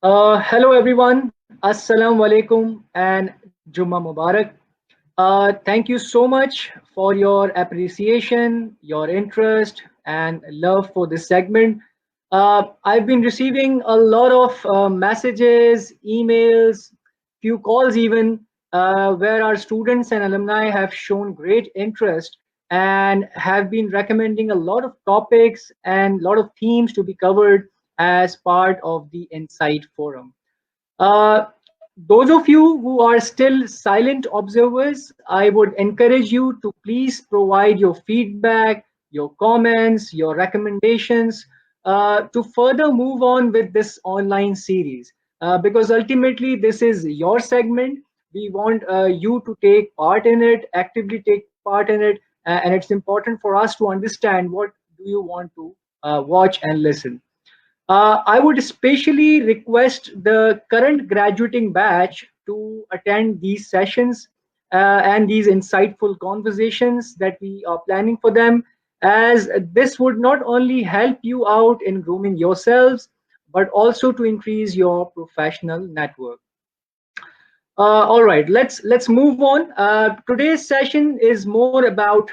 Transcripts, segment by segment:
Hello everyone. Assalamu alaikum and Jumma Mubarak. Thank you so much for your appreciation, your interest, and love for this segment. I've been receiving a lot of messages, emails, few calls even, where our students and alumni have shown great interest and have been recommending a lot of topics and a lot of themes to be covered as part of the Insight Forum. Uh, those of you who are still silent observers, I would encourage you to please provide your feedback, your comments, your recommendations to further move on with this online series. Because ultimately, this is your segment. We want you to take part in it, actively take part in it, and it's important for us to understand what do you want to watch and listen. I would especially request the current graduating batch to attend these sessions and these insightful conversations that we are planning for them, as this would not only help you out in grooming yourselves, but also to increase your professional network. All right, let's move on. Today's session is more about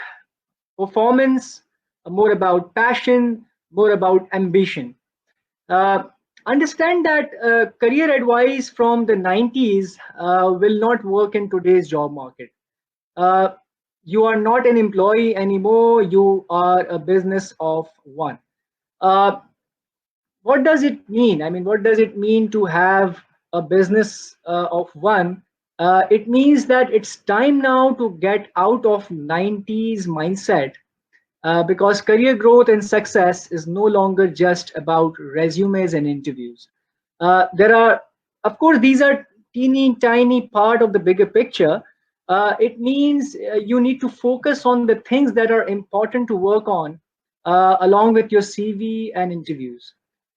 performance, more about passion, more about ambition. Uh, Understand that career advice from the 90s will not work in today's job market. Uh, you are not an employee anymore, you are a business of one. Uh, what does it mean? I mean, what does it mean to have a business of one? It means that it's time now to get out of 90s mindset because career growth and success is no longer just about resumes and interviews. There are, of course, these are teeny tiny part of the bigger picture. It means you need to focus on the things that are important to work on along with your CV and interviews.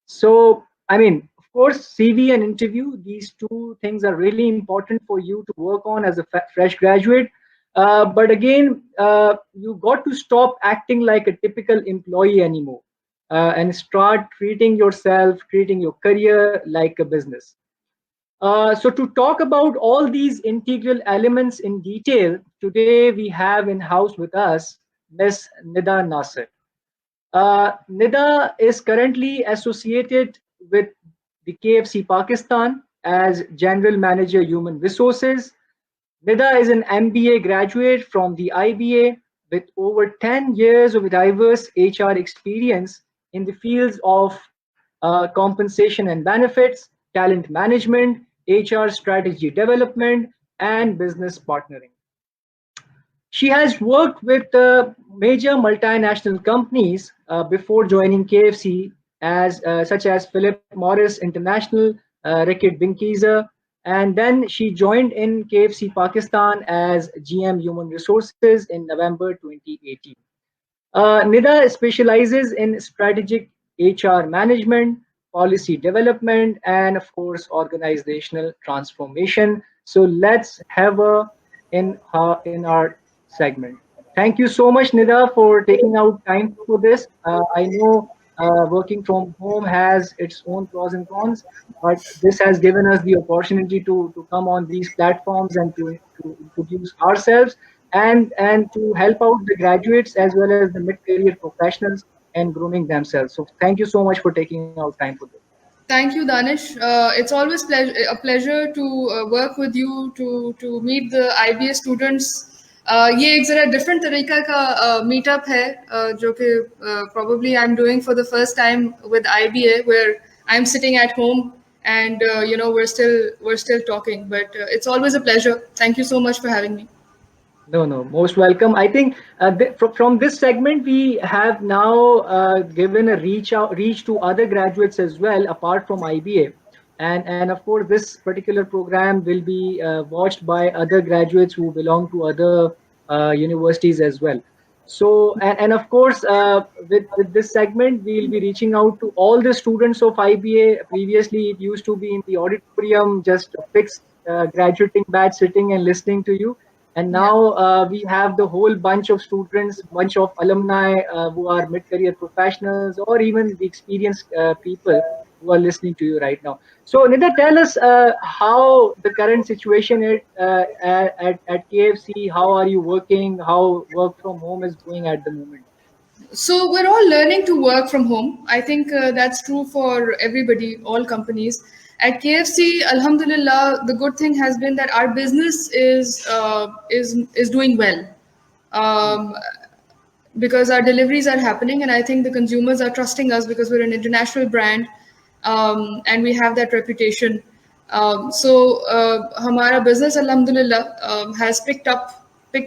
So, I mean, of course, CV and interview, these two things are really important for you to work on as a fresh graduate. But again, you got to stop acting like a typical employee anymore and start treating yourself, treating your career like a business. So to talk about all these integral elements in detail, today we have in house with us Miss Nida Nasir. Nida is currently associated with the KFC Pakistan as General Manager Human Resources. Nida is an MBA graduate from the IBA with over 10 years of diverse HR experience in the fields of compensation and benefits, talent management, HR strategy development, and business partnering. She has worked with major multinational companies before joining KFC, as such as Philip Morris International, Reckitt Benckiser, and then she joined in KFC Pakistan as GM Human Resources in November 2018. Nida specializes in strategic HR management, policy development, and of course, organizational transformation. So let's have her in our segment. Thank you so much, Nida, for taking out time for this. I know working from home has its own pros and cons, but this has given us the opportunity to come on these platforms and to introduce ourselves and to help out the graduates as well as the mid-career professionals and grooming themselves. So thank you so much for taking out time for this. Thank you, Danish. It's always a pleasure to work with you to meet the IBA students. ये एक जरा different तरीका का meetup है जो कि probably I'm doing for the first time with IBA, where I'm sitting at home and we're still talking. But it's always a pleasure. Thank you so much for having me. No, no, most welcome. I think from this segment we have now given a reach to other graduates as well, apart from IBA, and of course this particular program will be watched by other graduates who belong to other universities as well. So and of course with this segment we'll be reaching out to all the students of IBA. Previously, it used to be in the auditorium, just a fixed graduating batch sitting and listening to you, and Yeah. now we have the whole bunch of students, bunch of alumni who are mid-career professionals or even the experienced people. who are listening to you right now. So, Nida, tell us how the current situation is at KFC. How are you working? How work from home is going at the moment? So we're all learning to work from home. I think that's true for everybody, all companies. At KFC, Alhamdulillah, the good thing has been that our business is doing well. Hmm. Um, because our deliveries are happening, and I think the consumers are trusting us because we're an international brand, and we have that reputation. So hamara business, alhamdulillah, has picked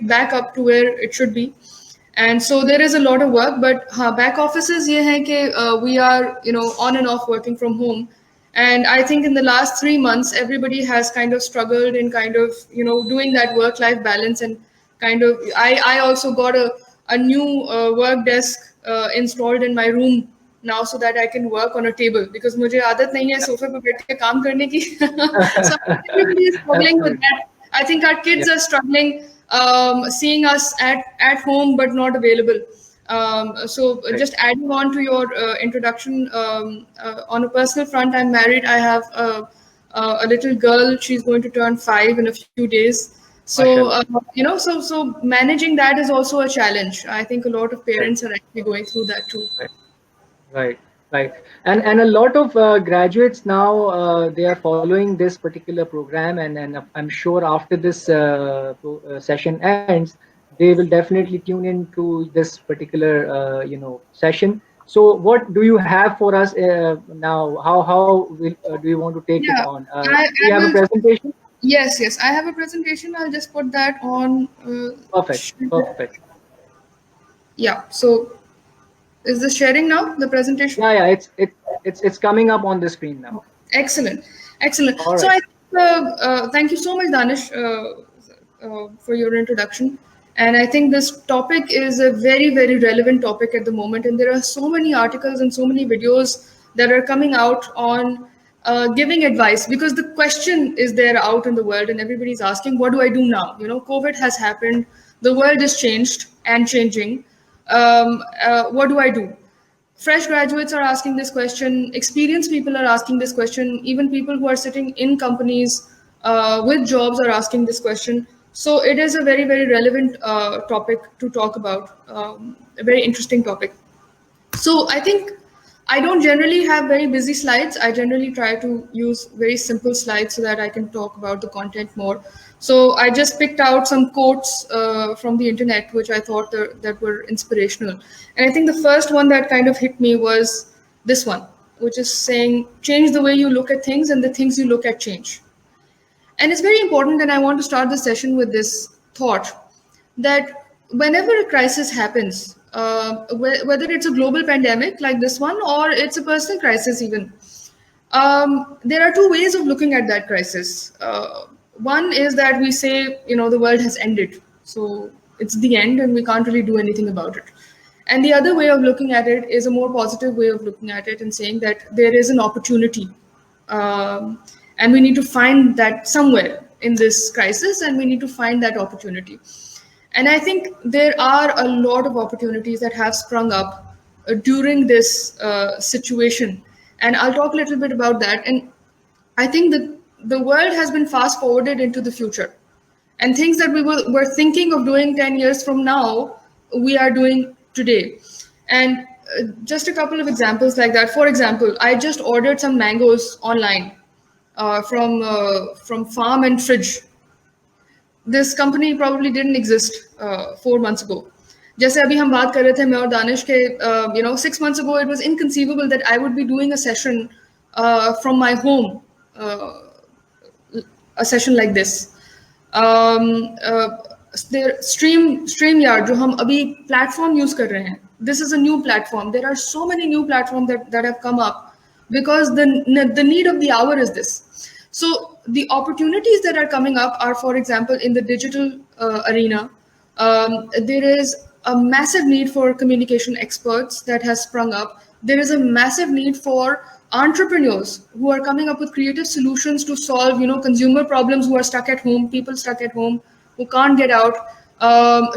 back up to where it should be. And so there is a lot of work, but back offices ye hai कि we are on and off working from home. And I think in the last 3 months, everybody has kind of struggled in kind of doing that work-life balance. And kind of I also got a new work desk installed in my room now, so that I can work on a table, because मुझे आदत नहीं है सोफे पे बैठ के काम करने की. So everybody is struggling with Absolutely. that. I think our Yeah. kids are struggling seeing us at home but not available. So Right. just adding on to your introduction, on a personal front, I'm married. I have a little girl. She's going to turn 5 in a few days. So Mashallah. so managing that is also a challenge. I think a lot of Right. parents are actually going through that too. Right. Right, right, and a lot of graduates now they are following this particular program, and I'm sure after this session ends, they will definitely tune into this particular session. So, what do you have for us now? Do you want to take it Yeah, on? Do I you have a will. presentation? Yes, I have a presentation. I'll just put that on. Perfect, perfect. Yeah. So is this sharing now, the presentation? Yeah, it's coming up on the screen now. Excellent, excellent. All So right. I thank you so much, Danish, for your introduction. And I think this topic is a very, very relevant topic at the moment. And there are so many articles and so many videos that are coming out on giving advice, because the question is there out in the world, and everybody's asking, what do I do now? COVID has happened, the world is changed and changing. What do I do? Fresh graduates are asking this question, experienced people are asking this question, even people who are sitting in companies with jobs are asking this question. So it is a very, very relevant topic to talk about, a very interesting topic. So I think I don't generally have very busy slides. I generally try to use very simple slides so that I can talk about the content more. So I just picked out some quotes from the internet, which I thought that were inspirational. And I think the first one that kind of hit me was this one, which is saying, change the way you look at things and the things you look at change. And it's very important, and I want to start the session with this thought that whenever a crisis happens, whether it's a global pandemic like this one or it's a personal crisis, even, there are two ways of looking at that crisis. One is that we say, the world has ended, so it's the end and we can't really do anything about it. And the other way of looking at it is a more positive way of looking at it and saying that there is an opportunity, um, and we need to find that somewhere in this crisis, and we need to find that opportunity. And I think there are a lot of opportunities that have sprung up during this situation, and I'll talk a little bit about that. And I think that the world has been fast forwarded into the future, and things that were thinking of doing 10 years from now, we are doing today. And just a couple of examples like that. For example, I just ordered some mangoes online from Farm and Fridge. This company probably didn't exist 4 months ago. जैसे अभी हम बात कर रहे थे मैं और दानिश के 6 months ago it was inconceivable that I would be doing a session from my home, uh, a session like this. There StreamYard जो हम अभी platform use कर रहे हैं, this is a new platform. There are so many new platforms that have come up because the need of the hour is this. So the opportunities that are coming up are, for example, in the digital arena. There is a massive need for communication experts that has sprung up. There is a massive need for entrepreneurs who are coming up with creative solutions to solve, consumer problems, who are stuck at home, people stuck at home, who can't get out,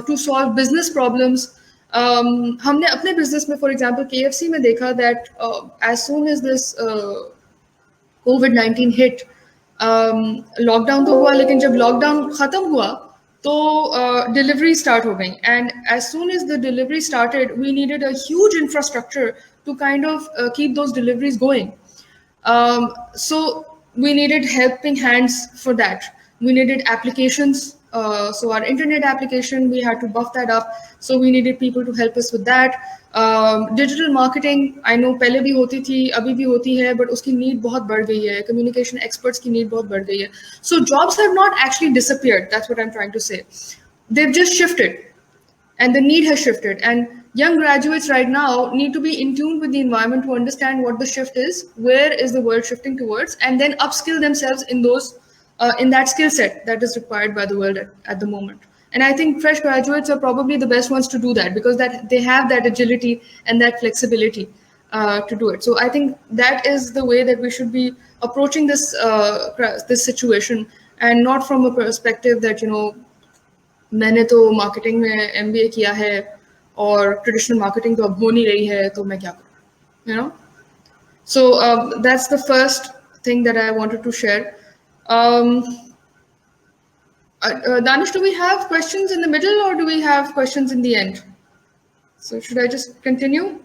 to solve business problems. हमने अपने business में, for example, KFC में देखा that as soon as this covid hit, lockdown तो हुआ, लेकिन जब lockdown खत्म हुआ तो डिलीवरी स्टार्ट हो गई, and as soon as the delivery started we needed a huge infrastructure to kind of keep those deliveries going. So we needed helping hands for that. We needed applications. So our internet application, we had to buff that up. So we needed people to help us with that. Digital marketing, I know पहले भी होती थी, अभी भी होती है, but उसकी need बहुत बढ़ गई है. Communication experts की need बहुत बढ़ गई है. So jobs have not actually disappeared. That's what I'm trying to say. They've just shifted. And the need has shifted, and young graduates right now need to be in tune with the environment to understand what the shift is, where is the world shifting towards, and then upskill themselves in those in that skill set that is required by the world at the moment. And I think fresh graduates are probably the best ones to do that, because that they have that agility and that flexibility to do it. So I think that is the way that we should be approaching this situation, and not from a perspective that, you know, मैंने तो marketing में MBA किया है और traditional marketing तो अब हो नहीं रही है, तो मैं क्या करूँ, you know. So that's the first thing that I wanted to share. Danish, do we have questions in the middle or do we have questions in the end? So should I just continue?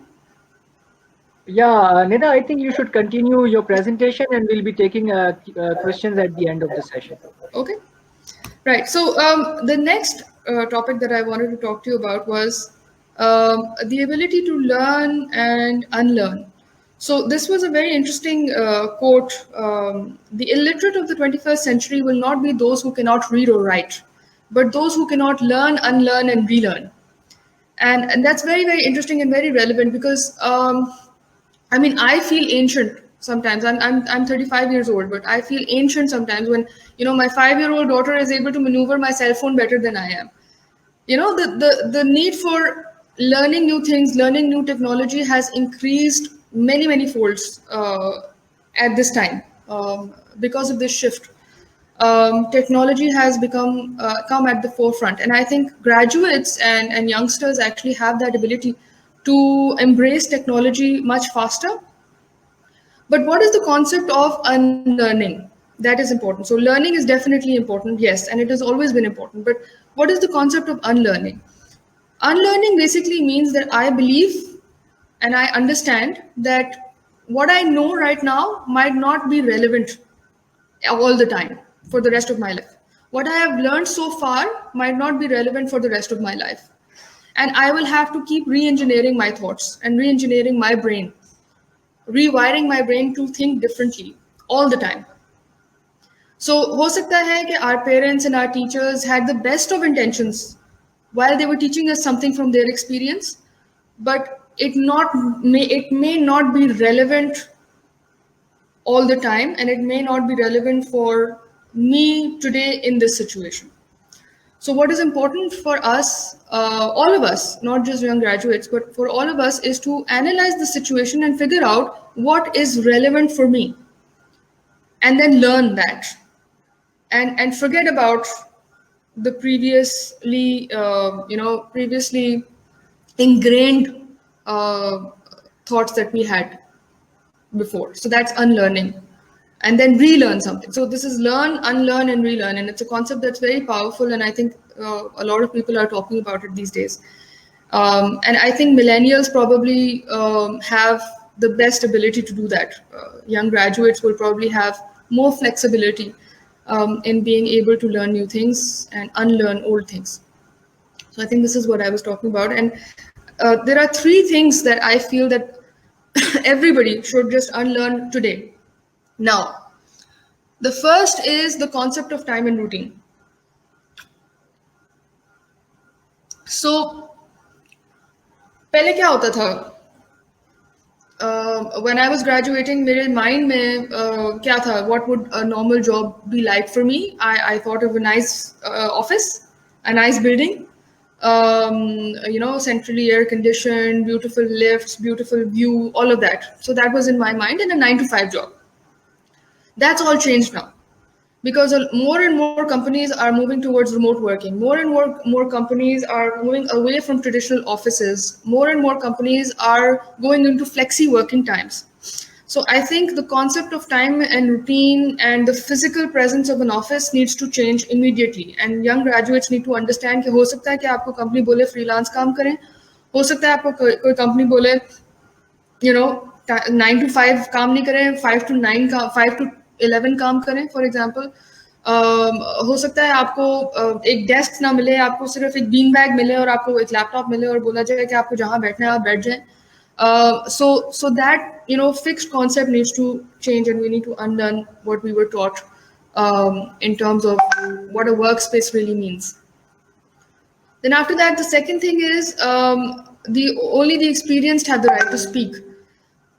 Yeah, Nida, I think you should continue your presentation, and we'll be taking questions at the end of the session. Okay. Right. So the next topic that I wanted to talk to you about was the ability to learn and unlearn. So this was a very interesting quote. The illiterate of the 21st century will not be those who cannot read or write, but those who cannot learn, unlearn, and relearn. And that's very, very interesting and very relevant, because I mean, I feel ancient sometimes. I'm 35 years old, but I feel ancient sometimes when, you know, my 5-year-old daughter is able to maneuver my cell phone better than I am. You know, the need for learning new things, learning new technology has increased many folds at this time because of this shift. Technology has come at the forefront, and I think graduates and youngsters actually have that ability to embrace technology much faster. But what is the concept of unlearning? That is important. So learning is definitely important, yes, and it has always been important. But what is the concept of unlearning? Unlearning basically means that I believe and I understand that what I know right now might not be relevant all the time for the rest of my life. What I have learned so far might not be relevant for the rest of my life. And I will have to keep re-engineering my thoughts and re-engineering my brain, rewiring my brain to think differently all the time. So ho sakta hai कि our parents and our teachers had the best of intentions while they were teaching us something from their experience, but it may not be relevant all the time, and it may not be relevant for me today in this situation. So what is important for us, all of us, not just young graduates, but for all of us, is to analyze the situation and figure out what is relevant for me, and then learn that, and forget about the previously ingrained thoughts that we had before. So that's unlearning. And then relearn something. So this is learn, unlearn, and relearn. And it's a concept that's very powerful. And I think a lot of people are talking about it these days. And I think millennials probably have the best ability to do that. Young graduates will probably have more flexibility in being able to learn new things and unlearn old things. So I think this is what I was talking about. And there are 3 things that I feel that everybody should just unlearn today. Now, the first is the concept of time and routine. So, पहले क्या होता था? When I was graduating, मेरे mind में क्या था? What would a normal job be like for me? I thought of a nice office, a nice building, centrally air conditioned, beautiful lifts, beautiful view, all of that. So that was in my mind, and a 9-to-5 job. That's all changed now, because more and more companies are moving towards remote working. More and more companies are moving away from traditional offices. More and more companies are going into flexi working times. So I think the concept of time and routine and the physical presence of an office needs to change immediately. And young graduates need to understand कि हो सकता है कि आपको company बोले freelance काम करें, हो सकता है आपको कोई company बोले you know 9 to 5 काम नहीं करें, 5 to 9 का 5 to 11 काम करें for example. हो सकता है आपको एक डेस्क ना मिले, आपको सिर्फ एक बीन बैग मिले और आपको एक लैपटॉप मिले और बोला जाए कि आपको जहाँ बैठना है आप बैठ जाएं. So that fixed concept needs to change, and we need to unlearn what we were taught in terms of what a workspace really means. Then after that, the second thing is only the experienced have the right to speak.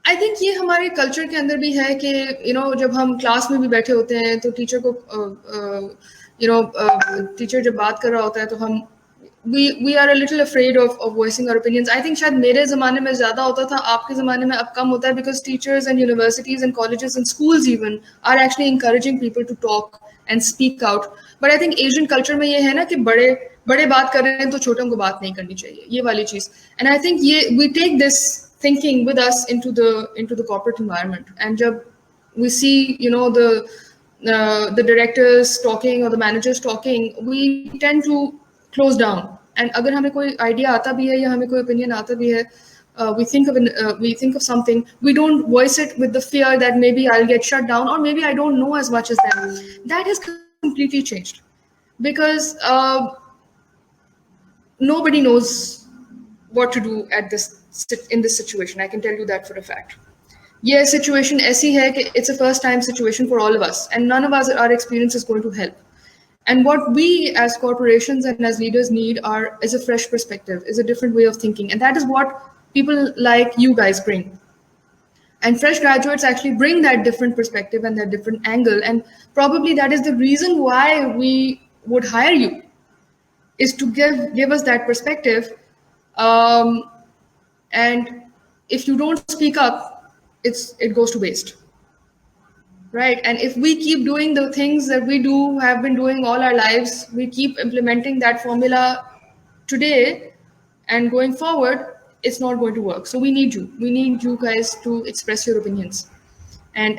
I think ये हमारे culture के अंदर भी है कि जब हम class में भी बैठे होते हैं तो टीचर को टीचर जब बात कर रहा होता है तो हम we are a little afraid of voicing our opinions. I think शायद मेरे ज़माने में ज़्यादा होता था, आपके ज़माने में अब कम होता है, because teachers and universities and colleges and schools even are actually encouraging people to talk and speak out. But I think Asian culture में ये है ना कि बड़े बात कर रहे हैं तो छोटों को बात नहीं करनी चाहिए, ये वाली चीज़. And I think we take this thinking with us into the corporate environment, and jab we see the directors talking or the managers talking, we tend to close down. And agar hame koi idea aata bhi hai ya hame koi opinion aata bhi hai, we think of something, we don't voice it with the fear that maybe I'll get shut down or maybe I don't know as much as them. That has completely changed, because nobody knows what to do in this situation. I can tell you that for a fact. Yeah, situation ऐसी है कि it's a first time situation for all of us, and none of us, our experience is going to help. And what we as corporations and as leaders need is a fresh perspective, is a different way of thinking, and that is what people like you guys bring. And fresh graduates actually bring that different perspective and that different angle, and probably that is the reason why we would hire you, is to give us that perspective. And if you don't speak up, it goes to waste, right? And if we keep doing the things that we have been doing all our lives, we keep implementing that formula today and going forward, it's not going to work. So we need you guys to express your opinions and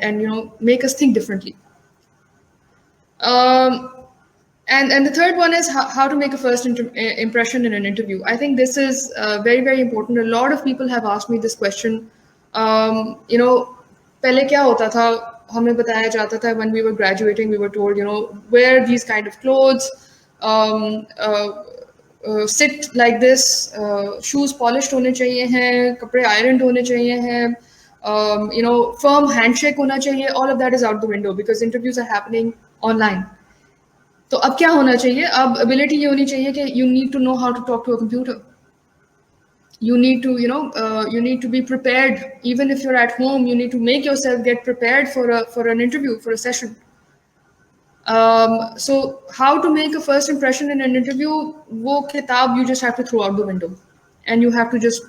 make us think differently. And the third one is how to make a first impression in an interview. I think this is very, very important. A lot of people have asked me this question. पहले क्या होता था, हमें बताया जाता था when we were graduating, we were told, wear these kind of clothes, sit like this, shoes polished होने चाहिए हैं, कपड़े ironed होने चाहिए हैं, firm handshake होना चाहिए. All of that is out the window because interviews are happening online. तो अब क्या होना चाहिए? अब ability ये होनी चाहिए कि you need to know how to talk to a computer. You need to, you need to be prepared. Even if you're at home, you need to make yourself get prepared for an interview, for a session. So how to make a first impression in an interview? वो किताब you just have to throw out the window, and you have to just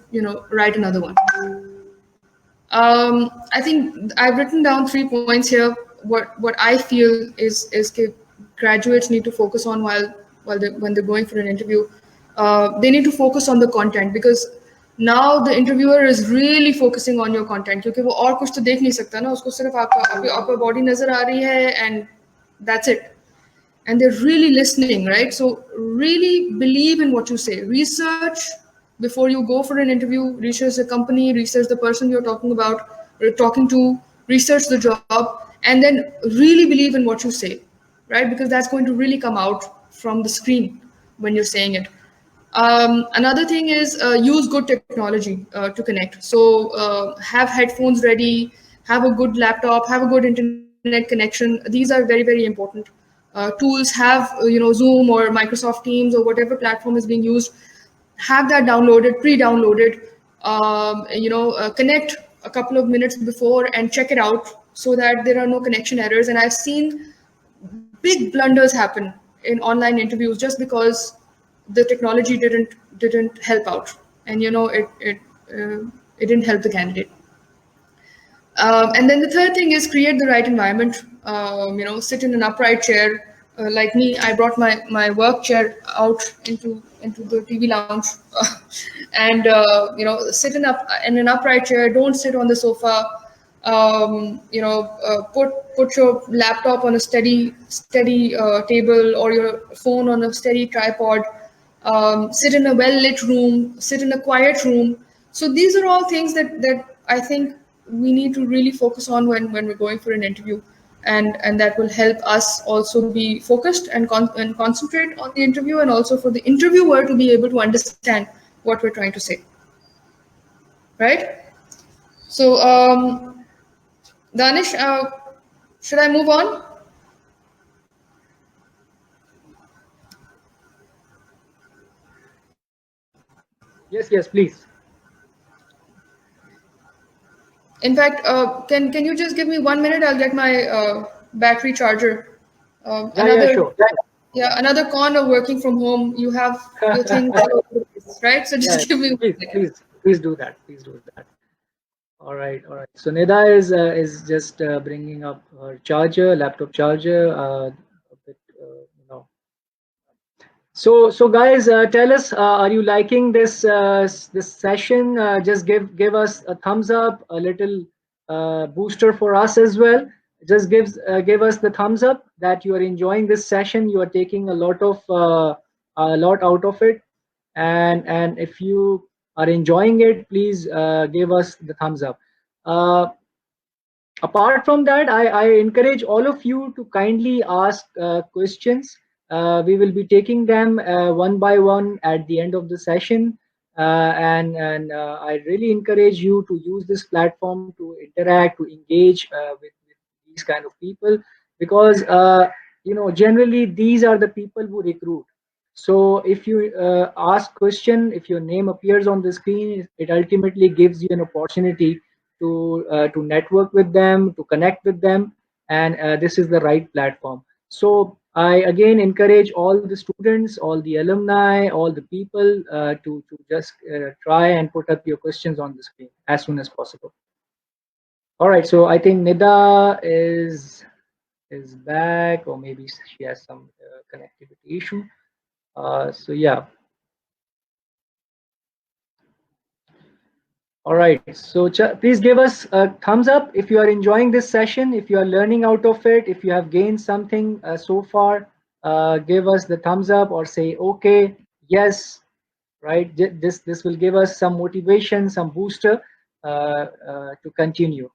write another one. I think I've written down 3 points here. What I feel is that graduates need to focus on when they're going for an interview. They need to focus on the content, because now the interviewer is really focusing on your content, क्योंकि वो और कुछ तो देख नहीं सकता ना, उसको सिर्फ आपका body नजर आ रही है, and that's it. And they're really listening, right? So really believe in what you say. Research before you go for an interview. Research the company, research the person you're talking to, research the job, and then really believe in what you say, right? Because that's going to really come out from the screen when you're saying it. Another thing is use good technology to connect. So have headphones ready, have a good laptop, have a good internet connection. These are very, very important. Tools, have Zoom or Microsoft Teams or whatever platform is being used. Have that downloaded, pre-downloaded. Connect a couple of minutes before and check it out so that there are no connection errors. And I've seen big blunders happen in online interviews just because the technology didn't help out, and it didn't help the candidate. And then the third thing is create the right environment. Sit in an upright chair. Like me, I brought my work chair out into the TV lounge, and sit in an upright chair. Don't sit on the sofa. Put your laptop on a steady table, or your phone on a steady tripod. Sit in a well-lit room, sit in a quiet room. So these are all things that I think we need to really focus on when we're going for an interview, and that will help us also be focused and concentrate on the interview, and also for the interviewer to be able to understand what we're trying to say. Right? So, Danish, should I move on? Yes, please. In fact, can you just give me 1 minute? I'll get my battery charger. Yeah, sure. Yeah, another con of working from home. You have your things all over the place, right? So just give me 1 second. Please do that. Please do that. All right. So Nida is just bringing up her charger, laptop charger. A bit, So guys, tell us, are you liking this session? Just give us a thumbs up, a little booster for us as well. Just give us the thumbs up that you are enjoying this session. You are taking a lot out of it, and if you are enjoying it, please give us the thumbs up. Uh, Apart from that, I encourage all of you to kindly ask questions. We will be taking them one by one at the end of the session, and I really encourage you to use this platform to interact, to engage with these kind of people, because generally these are the people who recruit. So if you ask question, if your name appears on the screen, it ultimately gives you an opportunity to network with them, to connect with them, and this is the right platform. So I again encourage all the students, all the alumni, all the people to just try and put up your questions on the screen as soon as possible. All right, so I think Nida is back, or maybe she has some connectivity issue. So yeah. All right, so please give us a thumbs up if you are enjoying this session, if you are learning out of it, if you have gained something so far. Give us the thumbs up or say okay, yes, right. This will give us some motivation, some booster to continue.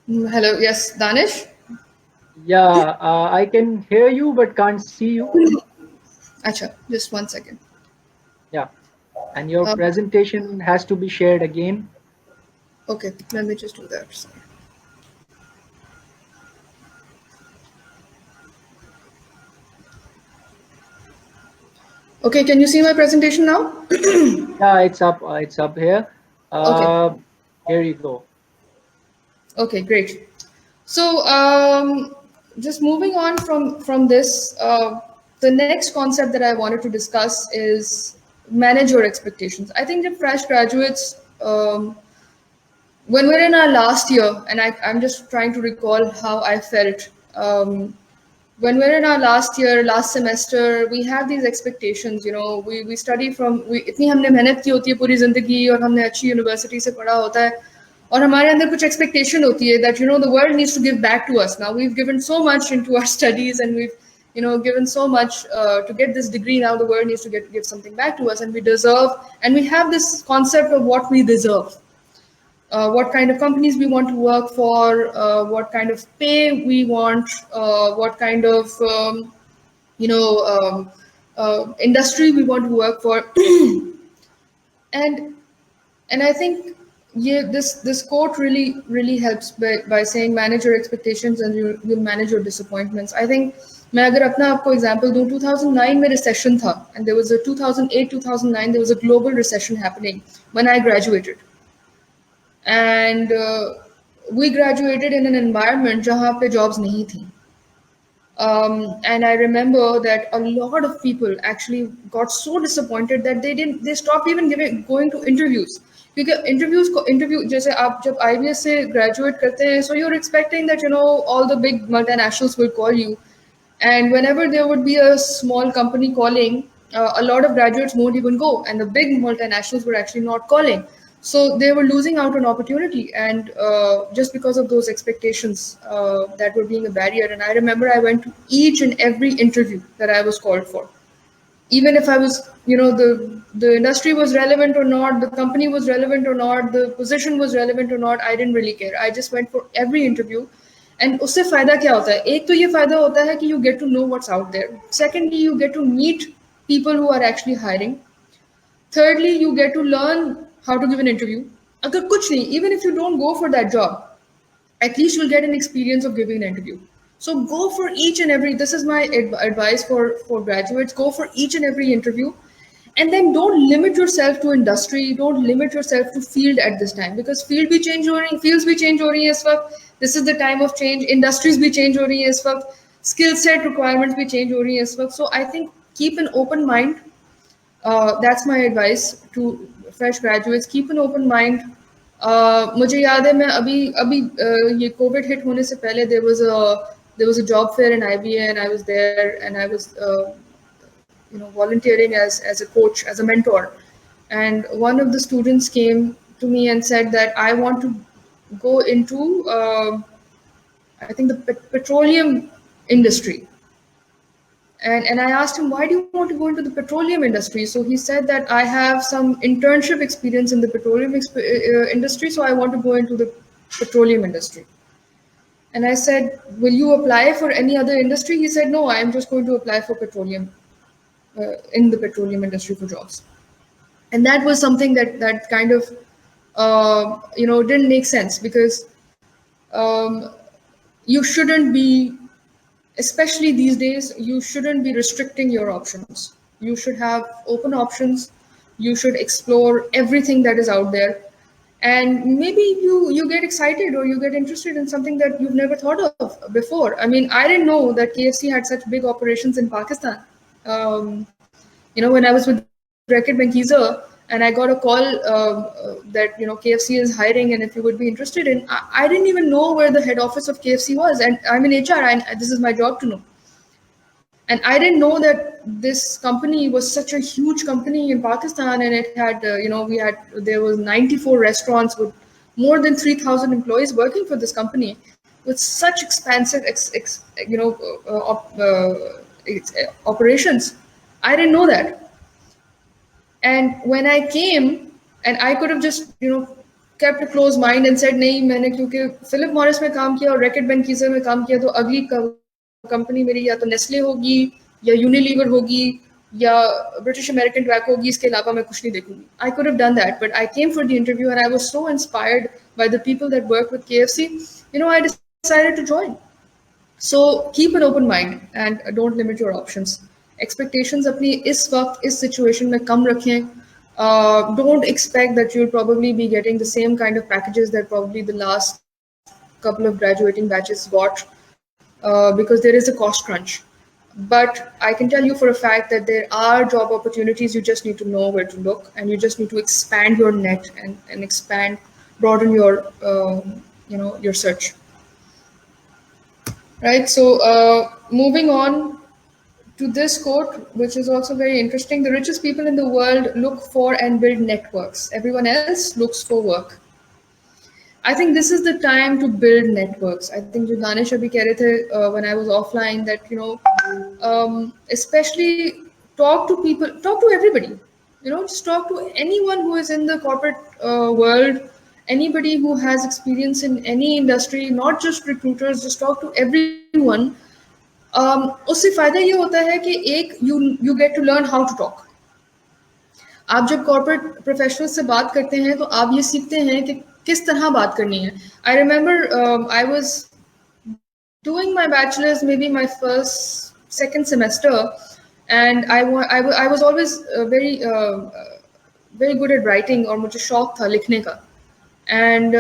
Hello, yes, Danish. Yeah, I can hear you but can't see you. Acha, just 1 second. Yeah, and your presentation has to be shared again. Okay, let me just do that. Sorry. Okay, can you see my presentation now? Yeah, it's up. It's up here. Okay. Here you go. Okay, great. So just moving on from this, the next concept that I wanted to discuss is manage your expectations. I think the fresh graduates, when we're in our last year, and I'm just trying to recall how I felt. When we're in our last year, last semester, we have these expectations. We study from, इतनी हमने मेहनत की होती है पूरी जिंदगी, और हमने अच्छी यूनिवर्सिटी से पढ़ा होता है, और हमारे अंदर कुछ expectation होती है that the world needs to give back to us. Now we've given so much into our studies, and we've given so much to get this degree. Now the world needs to give something back to us, and we deserve, and we have this concept of what we deserve. What kind of companies we want to work for, what kind of pay we want, what kind of industry we want to work for. and I think this quote really helps by saying manage your expectations and you'll manage your disappointments. I think मैं अगर अपना आपको example दूँ, 2009 में recession था, and there was a 2008-2009 there was a global recession happening when I graduated. And we graduated in an environment जहाँ पे jobs नहीं थी. And I remember that a lot of people actually got so disappointed that they stopped even going to interviews. क्योंकि interview जैसे आप जब IBS से graduate करते हैं, so you're expecting that all the big multinationals will call you, and whenever there would be a small company calling, a lot of graduates won't even go, and the big multinationals were actually not calling, so they were losing out on opportunity, and just because of those expectations that were being a barrier. And I remember I went to each and every interview that I was called for, even if I was, the industry was relevant or not, the company was relevant or not, the position was relevant or not, I didn't really care. I just went for every interview. And उससे फायदा क्या होता है? एक तो ये फायदा होता है कि you get to know what's out there. Secondly, you get to meet people who are actually hiring. Thirdly, you get to learn how to give an interview. अगर कुछ नहीं, even if you don't go for that job, at least you'll get an experience of giving an interview. So go for each and every, this is my advice for graduates, go for each and every interview. And then don't limit yourself to industry, don't limit yourself to field at this time, because fields भी change हो रही हैं इस वक्त. This is the time of change. Industries भी change हो रही हैं इस वक्त. Skill set requirements भी change हो रही हैं इस वक्त. So I think keep an open mind. That's my advice to fresh graduates. Keep an open mind. मुझे याद है मैं अभी ये कोविड हिट होने से पहले there was a job fair in IBA, and I was there, and I was volunteering as a coach, as a mentor. And one of the students came to me and said that I want to go into I think the petroleum industry. And I asked him, why do you want to go into the petroleum industry? So he said that I have some internship experience in the petroleum industry, so I want to go into the petroleum industry. And I said, will you apply for any other industry? He said, no, I am just going to apply for petroleum, in the petroleum industry for jobs. And that was something that kind of, didn't make sense, because you shouldn't be, especially these days, you shouldn't be restricting your options. You should have open options. You should explore everything that is out there. And maybe you get excited or you get interested in something that you've never thought of before. I mean, I didn't know that KFC had such big operations in Pakistan. When I was with Reckitt Benckiser, and I got a call that KFC is hiring, and if you would be interested in, I didn't even know where the head office of KFC was, and I'm in HR, and this is my job to know. And I didn't know that this company was such a huge company in Pakistan, and it had there was 94 restaurants with more than 3,000 employees working for this company, with such expansive operations. I didn't know that. And when I came, and I could have just kept a close mind and said, नहीं, मैंने क्योंकि Philip Morris में काम किया और Reckitt Benckiser में काम किया, तो अगली कंपनी मेरी या तो नेस्ले होगी, या यूनिलीवर होगी, या ब्रिटिश अमेरिकन टोबैको होगी, इसके अलावा मैं कुछ नहीं देखूंगी. I could have done that, but I came for the interview, and I was so inspired by the people that work with KFC. I decided to join. So keep an open mind and don't limit your options. Expectations अपनी इस वक्त इस situation में कम रखें. Don't expect that you'll probably be getting the same kind of packages that probably the last couple of graduating batches got, because there is a cost crunch. But I can tell you for a fact that there are job opportunities. You just need to know where to look, and you just need to expand your net and broaden your your search. Right. So moving on to this quote, which is also very interesting. The richest people in the world look for and build networks. Everyone else looks for work. I think this is the time to build networks. I think जो दानिश अभी कह रहे थे when I was offline, that especially talk to people, talk to everybody. Just talk to anyone who is in the corporate world, anybody who has experience in any industry, not just recruiters. Just talk to everyone. उससे फायदा ये होता है कि एक you get to learn how to talk. आप जब corporate professional से बात करते हैं तो आप ये सीखते हैं कि किस तरह बात करनी है. I remember I was doing my bachelor's, maybe my second semester, and I was always very good at writing, और मुझे शौक था लिखने का. And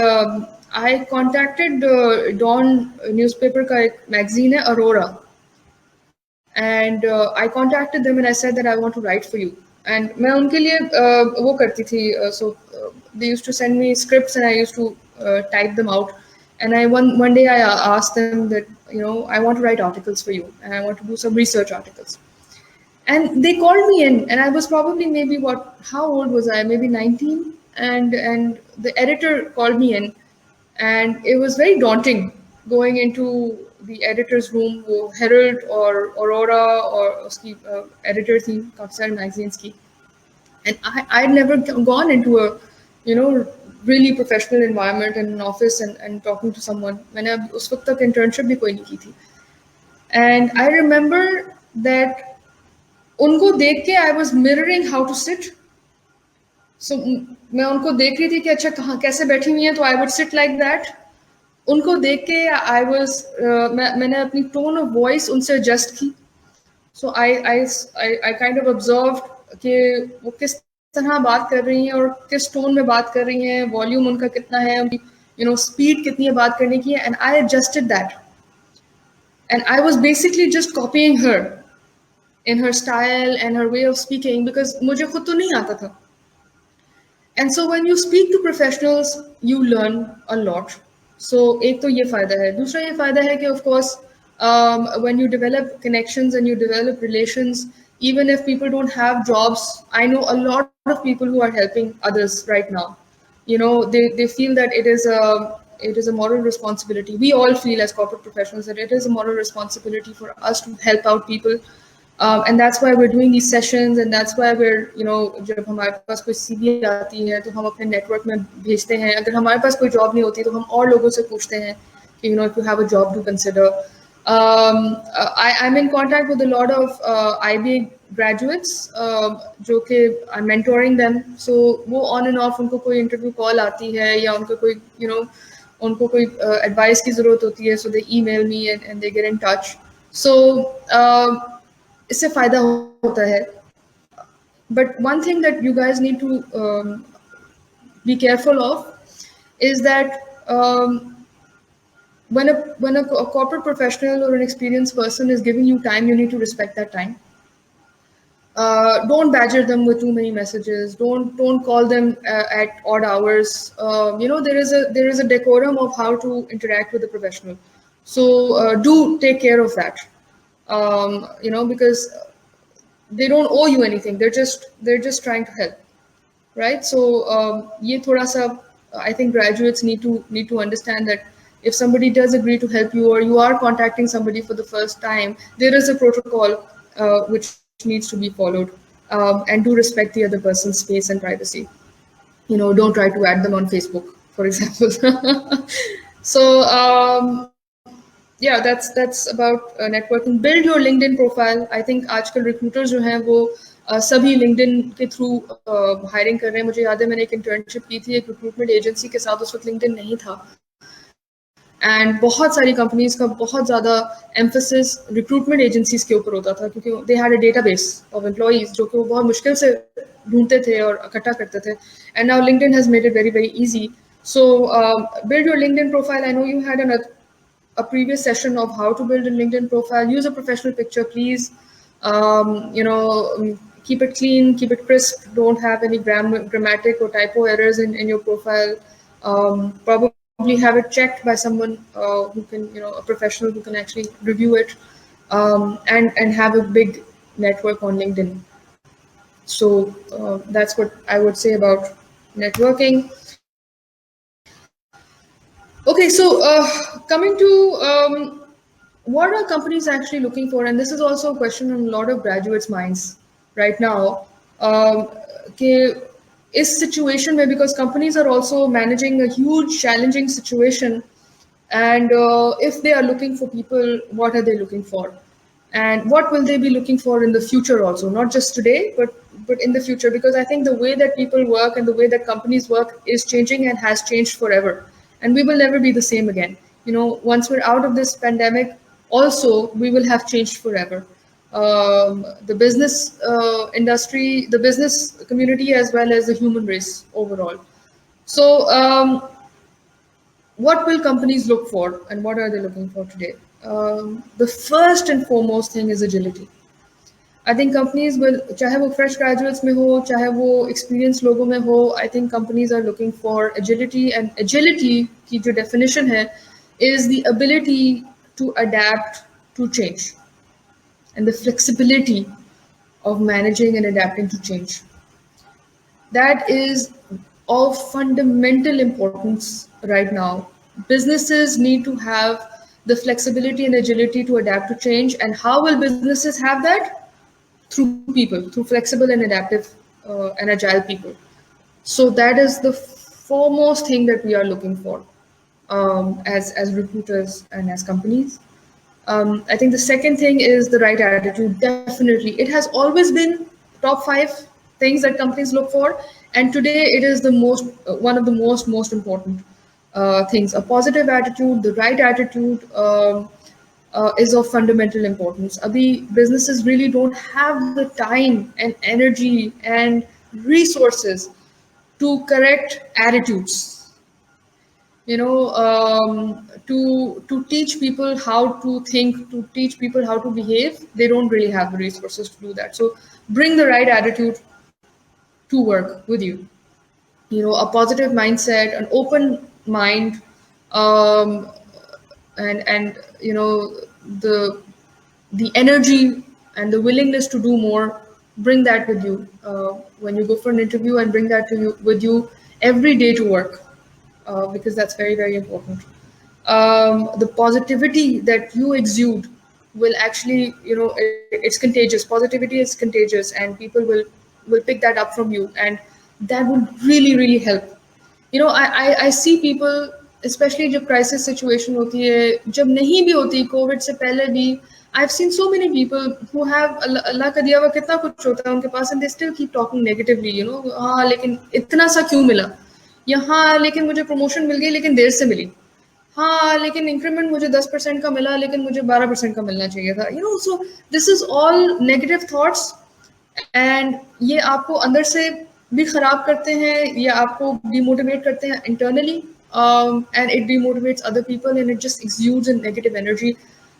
I contacted Dawn newspaper का एक magazine है Aurora, and I contacted them and I said that I want to write for you. And मैं उनके लिए वो करती थी, so they used to send me scripts, and I used to type them out. And I one day I asked them that, I want to write articles for you, and I want to do some research articles. And they called me in, and I was probably maybe how old was I? Maybe 19. And the editor called me in, and it was very daunting going into the editor's room, वो Herald or Aurora और उसकी editor थी काफी सारे magazines की. And I'd never gone into a, really professional environment in an office and talking to someone. मैंने उस वक्त तक internship भी कोई नहीं की थी. And I remember that उनको देख के I was mirroring how to sit. So मैं उनको देख रही थी कि अच्छा कहाँ कैसे बैठी हुई हैं, तो I would sit like that. उनको देख के I was मैंने अपनी tone of voice उनसे adjust की. So I kind of observed कि वो किस तरह बात कर रही हैं और किस टोन में बात कर रही हैं, वॉल्यूम उनका कितना है, उनकी स्पीड कितनी है बात करने की है. And I adjusted that. And I was basically just copying her in her style and her way of speaking, because मुझे खुद तो नहीं आता था. And so when you speak to professionals, you learn a lot. So एक तो ये फायदा है. दूसरा ये फायदा है कि of course when you develop connections and you develop relations, even if people don't have jobs, I know a lot of people who are helping others right now. They feel that it is a moral responsibility. We all feel as corporate professionals that it is a moral responsibility for us to help out people. And that's why we're doing these sessions, and that's why we're, जब हमारे पास कोई CV आती है तो हम अपने network में भेजते हैं. अगर हमारे पास कोई job नहीं होती तो हम और लोगों से पूछते हैं कि, if you have a job to consider. I'm in contact with a lot of IBA graduates, जो कि I'm mentoring them. So वो on and off उनको कोई interview call आती है, या उनको कोई, उनको कोई advice की ज़रूरत होती है, so they email me and they get in touch. So इससे फायदा होता है. But one thing that you guys need to be careful of is that when a corporate professional or an experienced person is giving you time, you need to respect that time. Don't badger them with too many messages. Don't call them at odd hours. There is a decorum of how to interact with a professional. So do take care of that. Because they don't owe you anything. They're just trying to help, right? So ye thoda sa, I think graduates need to understand that if somebody does agree to help you, or you are contacting somebody for the first time, there is a protocol which needs to be followed, and do respect the other person's space and privacy. Don't try to add them on Facebook, for example. So yeah, that's about networking. Build your LinkedIn profile. I think आजकल recruiters जो हैं वो सभी LinkedIn के through hiring कर रहे हैं. मुझे याद है मैंने एक internship की थी एक recruitment agency के साथ, उस वक्त LinkedIn नहीं था. And बहुत सारी companies का बहुत ज़्यादा emphasis recruitment agencies के ऊपर होता था, क्योंकि they had a database of employees जो कि वो बहुत मुश्किल से ढूंढते थे और इकट्ठा करते थे. And now LinkedIn has made it very, very easy. So build your LinkedIn profile. I know you had a previous session of how to build a LinkedIn profile. Use a professional picture, please. Keep it clean, keep it crisp. Don't have any grammatic or typo errors in your profile. Probably have it checked by someone who can, a professional who can actually review it, and have a big network on LinkedIn. So that's what I would say about networking. Okay, so coming to what are companies actually looking for, and this is also a question on a lot of graduates' minds right now. Is situation where, because companies are also managing a huge challenging situation, and if they are looking for people, what are they looking for, and what will they be looking for in the future also, not just today, but in the future, because I think the way that people work and the way that companies work is changing and has changed forever. And we will never be the same again. Once we're out of this pandemic, also, we will have changed forever. The business industry, the business community, as well as the human race overall. So what will companies look for, and what are they looking for today? The first and foremost thing is agility. I think companies will, चाहे वो fresh graduates में हो, चाहे वो experienced लोगों में हो, I think companies are looking for agility, and agility की जो definition है is the ability to adapt to change and the flexibility of managing and adapting to change. That is of fundamental importance right now. Businesses need to have the flexibility and agility to adapt to change. And how will businesses have that? Through people, through flexible and adaptive and agile people. So that is the foremost thing that we are looking for as recruiters and as companies. I think the second thing is the right attitude. Definitely, it has always been top 5 things that companies look for, and today it is the most one of the most important things. A positive attitude, the right attitude. Is of fundamental importance. Abhi businesses really don't have the time and energy and resources to correct attitudes, to teach people how to think, to teach people how to behave. They don't really have the resources to do that. So bring the right attitude to work with you. A positive mindset, an open mind, um, and the the energy and the willingness to do more. Bring that with you when you go for an interview, and bring that with you every day to work, because that's very, very important. The positivity that you exude will actually, it's contagious. Positivity is contagious, and people will pick that up from you, and that would really, really help. I see people, especially जब crisis situation होती है, जब नहीं भी होती, Covid से पहले भी, I've seen so many people who have अल्लाह का दिया हुआ कितना कुछ होता है उनके पास, and they still keep talking negatively. हाँ लेकिन इतना सा क्यों मिला, यहाँ लेकिन मुझे promotion मिल गई लेकिन देर से मिली, हाँ लेकिन इंक्रीमेंट मुझे 10% का मिला लेकिन मुझे 12% का मिलना चाहिए था. So this is all negative thoughts, and ये आपको अंदर से भी खराब करते हैं, ये आपको demotivate करते हैं internally, and it demotivates other people, and it just exudes in negative energy.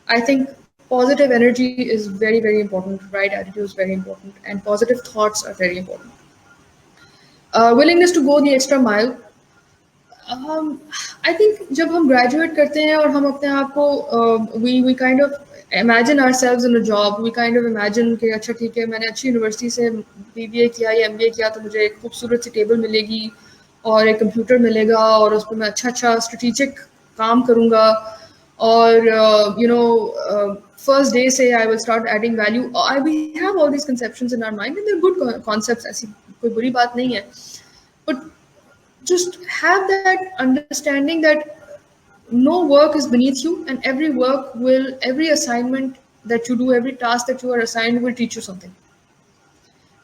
I think positive energy is very, very important. Right attitude is very important, and positive thoughts are very important. Willingness to go the extra mile. I think जब हम graduate करते हैं और हम अपने आप को we kind of imagine ourselves in a job. We kind of imagine कि अच्छा ठीक है, मैंने अच्छी यूनिवर्सिटी से BBA किया या MBA किया तो मुझे एक खूबसूरत सी टेबल मिलेगी और एक कंप्यूटर मिलेगा और उस पर मैं अच्छा स्ट्रेटेजिक काम करूँगा और first day say I will start adding value. We have all these conceptions in our mind, and they're good concepts. ऐसी कोई बुरी बात नहीं है, but just have that understanding that no work is beneath you, and every assignment that you do, every task that you are assigned will teach you something.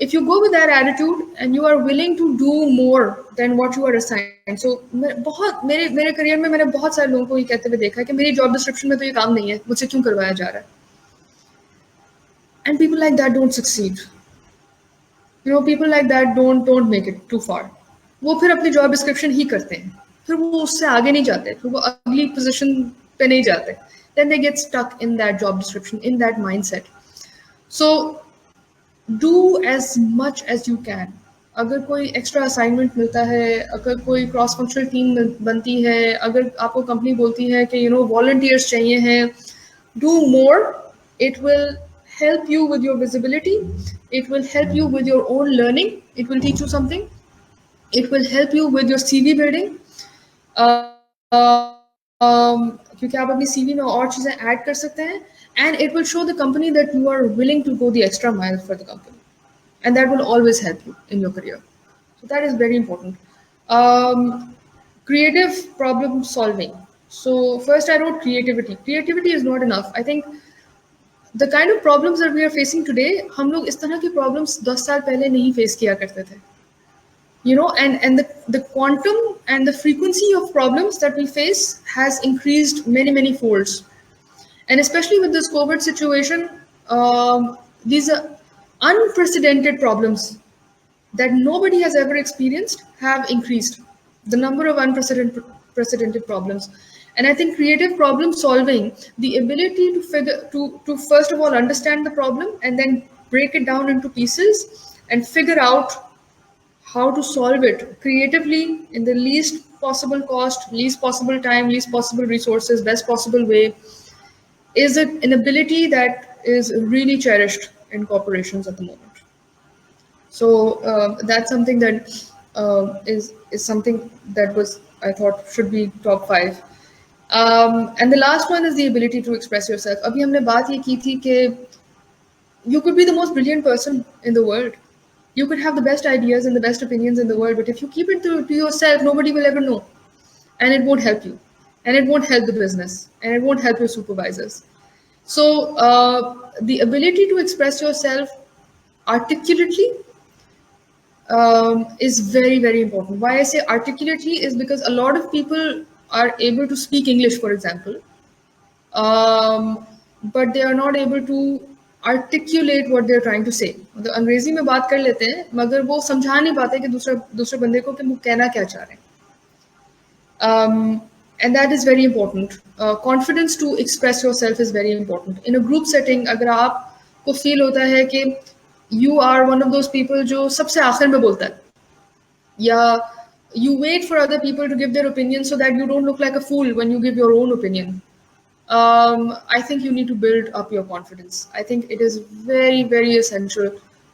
If you go with that attitude and you are willing to do more than what you are assigned. So मेरे career में मैंने बहुत सारे लोगों को ये कहते हुए देखा है कि मेरी जॉब डिस्क्रिप्शन में तो ये काम नहीं है, मुझसे क्यों करवाया जा रहा है. And people like that don't succeed. People like that don't make it too far. वो फिर अपनी जॉब डिस्क्रिप्शन ही करते हैं, फिर वो उससे आगे नहीं जाते, फिर वो अगली पोजीशन पे नहीं जाते. Then they get stuck in that job description, in that mindset. So do as much as you can. अगर कोई एक्स्ट्रा असाइनमेंट मिलता है, अगर कोई क्रॉस फंक्शनल टीम बनती है, अगर आपको कंपनी बोलती है कि वॉलंटियर्स चाहिए हैं, do more. It will help you with your visibility. It will help you with your own learning. It will teach you something. It will help you with your CV building. क्योंकि आप अपनी CV में और चीज़ें add कर सकते हैं, and it will show the company that you are willing to go the extra mile for the company, and that will always help you in your career. So that is very important. Creative problem solving. So first I wrote creativity. Creativity is not enough. I think the kind of problems that we are facing today, हम लोग इस तरह की problems 10 साल पहले नहीं face किया करते थे. And the quantum and the frequency of problems that we face has increased many folds. And especially with this COVID situation, these are unprecedented problems that nobody has ever experienced have increased. The number of unprecedented problems. And I think creative problem solving, the ability to first of all understand the problem and then break it down into pieces and figure out how to solve it creatively in the least possible cost, least possible time, least possible resources, best possible way, is an ability that is really cherished in corporations at the moment. So that's something that is something that was, I thought, should be top 5. And the last one is the ability to express yourself. अभी हमने बात ये की थी कि you could be the most brilliant person in the world. You could have the best ideas and the best opinions in the world, but if you keep it to yourself, nobody will ever know. And it won't help you. And it won't help the business. And it won't help your supervisors. So the ability to express yourself articulately is very, very important. Why I say articulately is because a lot of people are able to speak English, for example, but they are not able to articulate what they're trying to say. मतलब अंग्रेजी में बात कर लेते हैं मगर वो समझा नहीं पाते कि दूसरे बंदे को कि वो कहना क्या चाह रहे हैं. And that is very important. Confidence to express yourself is very important. In a group setting, अगर आपको feel होता है कि you are one of those people जो सबसे आखिर में बोलता है, या you wait for other people to give their opinion so that you don't look like a fool when you give your own opinion. I think you need to build up your confidence. I think it is very, very essential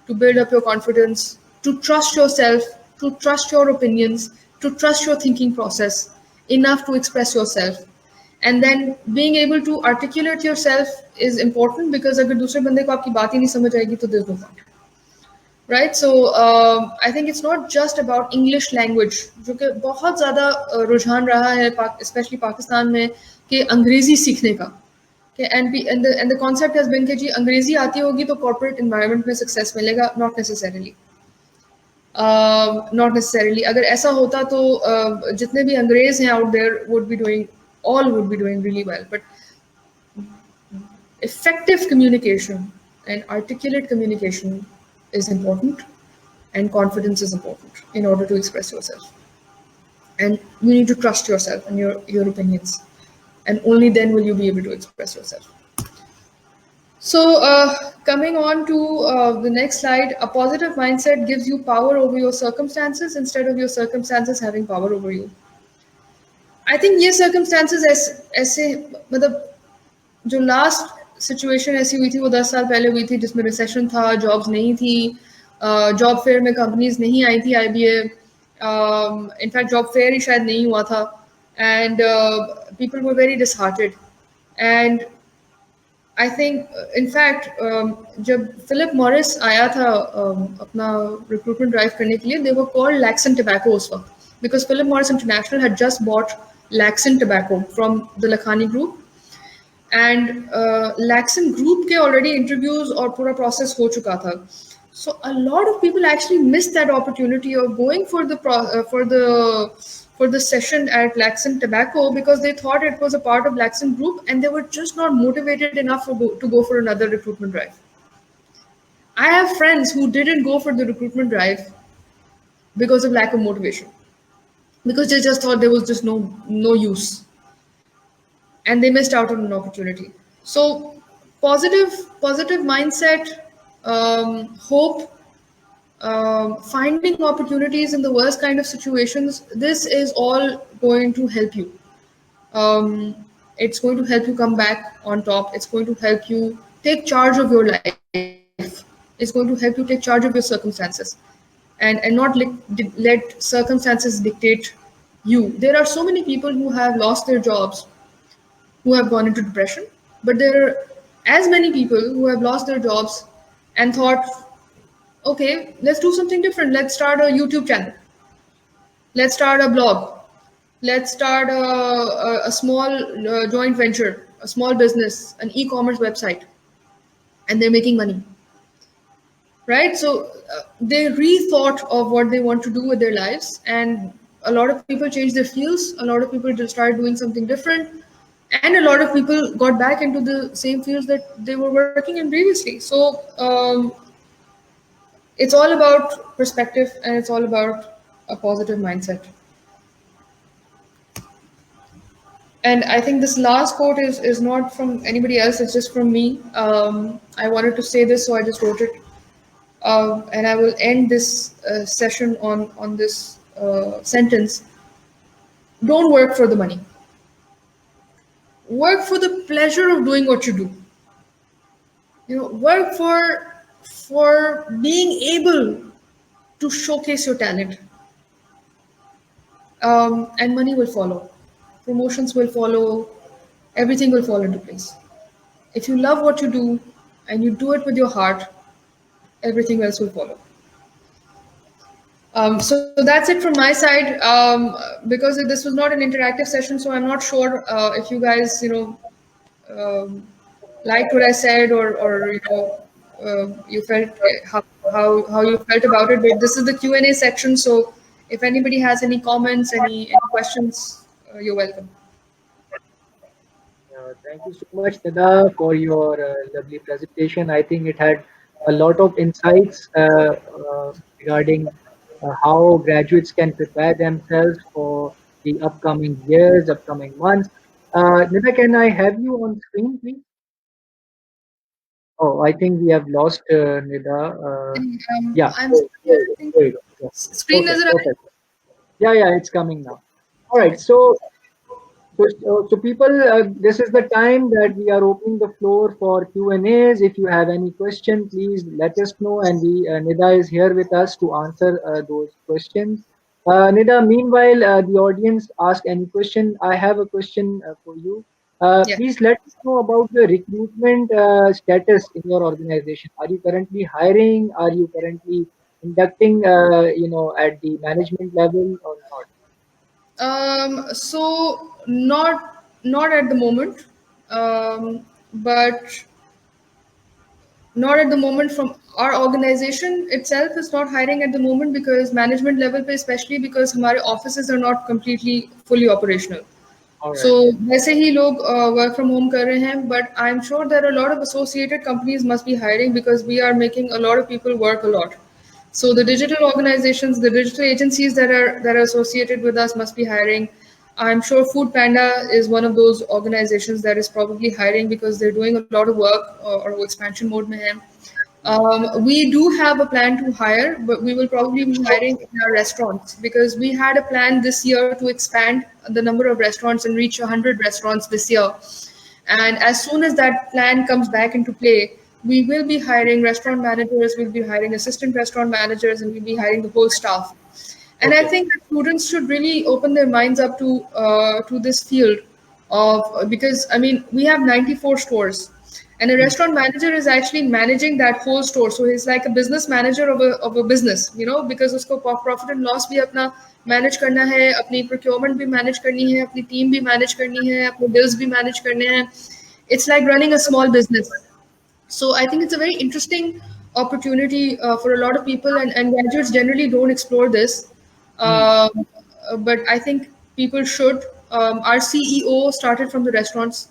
to build up your confidence, to trust yourself, to trust your opinions, to trust your thinking process enough to express yourself. And then being able to articulate yourself is important because अगर दूसरे बंदे को आपकी बात ही नहीं समझ आएगी तो there's no point. Right, so I think it's not just about English language, जो कि बहुत ज़्यादा रुझान रहा है, especially पाकिस्तान में, कि अंग्रेजी सीखने का, कि and the concept has been कि जी अंग्रेजी आती होगी तो corporate environment में success मिलेगा. Not necessarily. Not necessarily. अगर ऐसा होता तो जितने भी अंग्रेज हैं out there would be doing really well. But effective communication and articulate communication is important, and confidence is important in order to express yourself. And you need to trust yourself and your opinions, and only then will you be able to express yourself. So coming on to the next slide, a positive mindset gives you power over your circumstances instead of your circumstances having power over you. I think ये circumstances ऐसे मतलब जो last situation ऐसी हुई थी वो 10 साल पहले हुई थी जिसमें रिसेशन था, जॉब्स नहीं थी, जॉब फेयर में कंपनीज नहीं आई थी, IBA इनफैक्ट जॉब फेयर ही शायद नहीं हुआ था, and people were very disheartened. And I think in fact जब फिलिप मॉरिस आया था अपना रिक्रूटमेंट ड्राइव करने के लिए, दे वर कॉल्ड लैक्सन टबैको उस वक्त, because Philip Morris International had just bought Laxon tobacco from the Lakhani group. And Laxon group के already interviews और पूरा process हो चुका था. So a lot of people actually missed that opportunity of going for the session at Laxon Tobacco because they thought it was a part of Laxon group and they were just not motivated enough to go for another recruitment drive. I have friends who didn't go for the recruitment drive because of lack of motivation, because they just thought there was just no use. And they missed out on an opportunity. So positive mindset, hope, finding opportunities in the worst kind of situations, this is all going to help you. It's going to help you come back on top. It's going to help you take charge of your life. It's going to help you take charge of your circumstances and not let circumstances dictate you. There are so many people who have lost their jobs, who have gone into depression, but there are as many people who have lost their jobs and thought, okay, let's do something different. Let's start a YouTube channel. Let's start a blog. Let's start a small joint venture, a small business, an e-commerce website, and they're making money. Right? So they rethought of what they want to do with their lives, and a lot of people changed their fields. A lot of people just started doing something different. And a lot of people got back into the same fields that they were working in previously. So it's all about perspective and it's all about a positive mindset. And I think this last quote is not from anybody else, it's just from me. I wanted to say this, so I just wrote it. and I will end this session on this sentence. Don't work for the money. Work for the pleasure of doing what you do. Work for being able to showcase your talent, and money will follow. Promotions will follow. Everything will fall into place. If you love what you do and you do it with your heart, everything else will follow. So that's it from my side. Because this was not an interactive session, so I'm not sure if you guys, um, liked what I said, or you felt how you felt about it. But this is the Q&A section, so if anybody has any comments, any questions, you're welcome. Thank you so much, Nida, for your lovely presentation. I think it had a lot of insights regarding how graduates can prepare themselves for the upcoming years, upcoming months. Nida, can I have you on screen, please? Oh, I think we have lost Nida. Yeah, I'm there you go. seeing There you go. Yeah. screen Okay, nazar aa raha perfect. Yeah, it's coming now. All right, so people, this is the time that we are opening the floor for Q&As. If you have any question, please let us know, and Nida is here with us to answer those questions. Nida, meanwhile, the audience ask any question. I have a question for you. Yeah. Please let us know about the recruitment status in your organization. Are you currently hiring? Are you currently inducting, at the management level or not? So not at the moment, but not at the moment. From our organization itself is not hiring at the moment, because management level पे, especially because हमारे offices are not completely fully operational. All So right. वैसे ही लोग work from home कर रहे हैं, but I'm sure there are a lot of associated companies must be hiring, because we are making a lot of people work a lot. So the digital organizations, the digital agencies that are associated with us must be hiring. I'm sure Food Panda is one of those organizations that is probably hiring, because they're doing a lot of work, or वो expansion mode में हैं. We do have a plan to hire, but we will probably be hiring in our restaurants, because we had a plan this year to expand the number of restaurants and reach 100 restaurants this year. And as soon as that plan comes back into play, we will be hiring restaurant managers, we'll be hiring assistant restaurant managers, and we'll be hiring the whole staff. And I Okay. think that students should really open their minds up to this field of, because I mean we have 94 stores, and a Hmm. restaurant manager is actually managing that whole store. So he's like a business manager of a business, because usko profit and loss भी अपना manage करना है, अपनी procurement भी manage करनी है, अपनी team भी manage करनी है, अपने bills भी manage करने हैं. It's like running a small business. So I think it's a very interesting opportunity for a lot of people, and graduates generally don't explore this. Hmm. But I think people should. Our CEO started from the restaurants,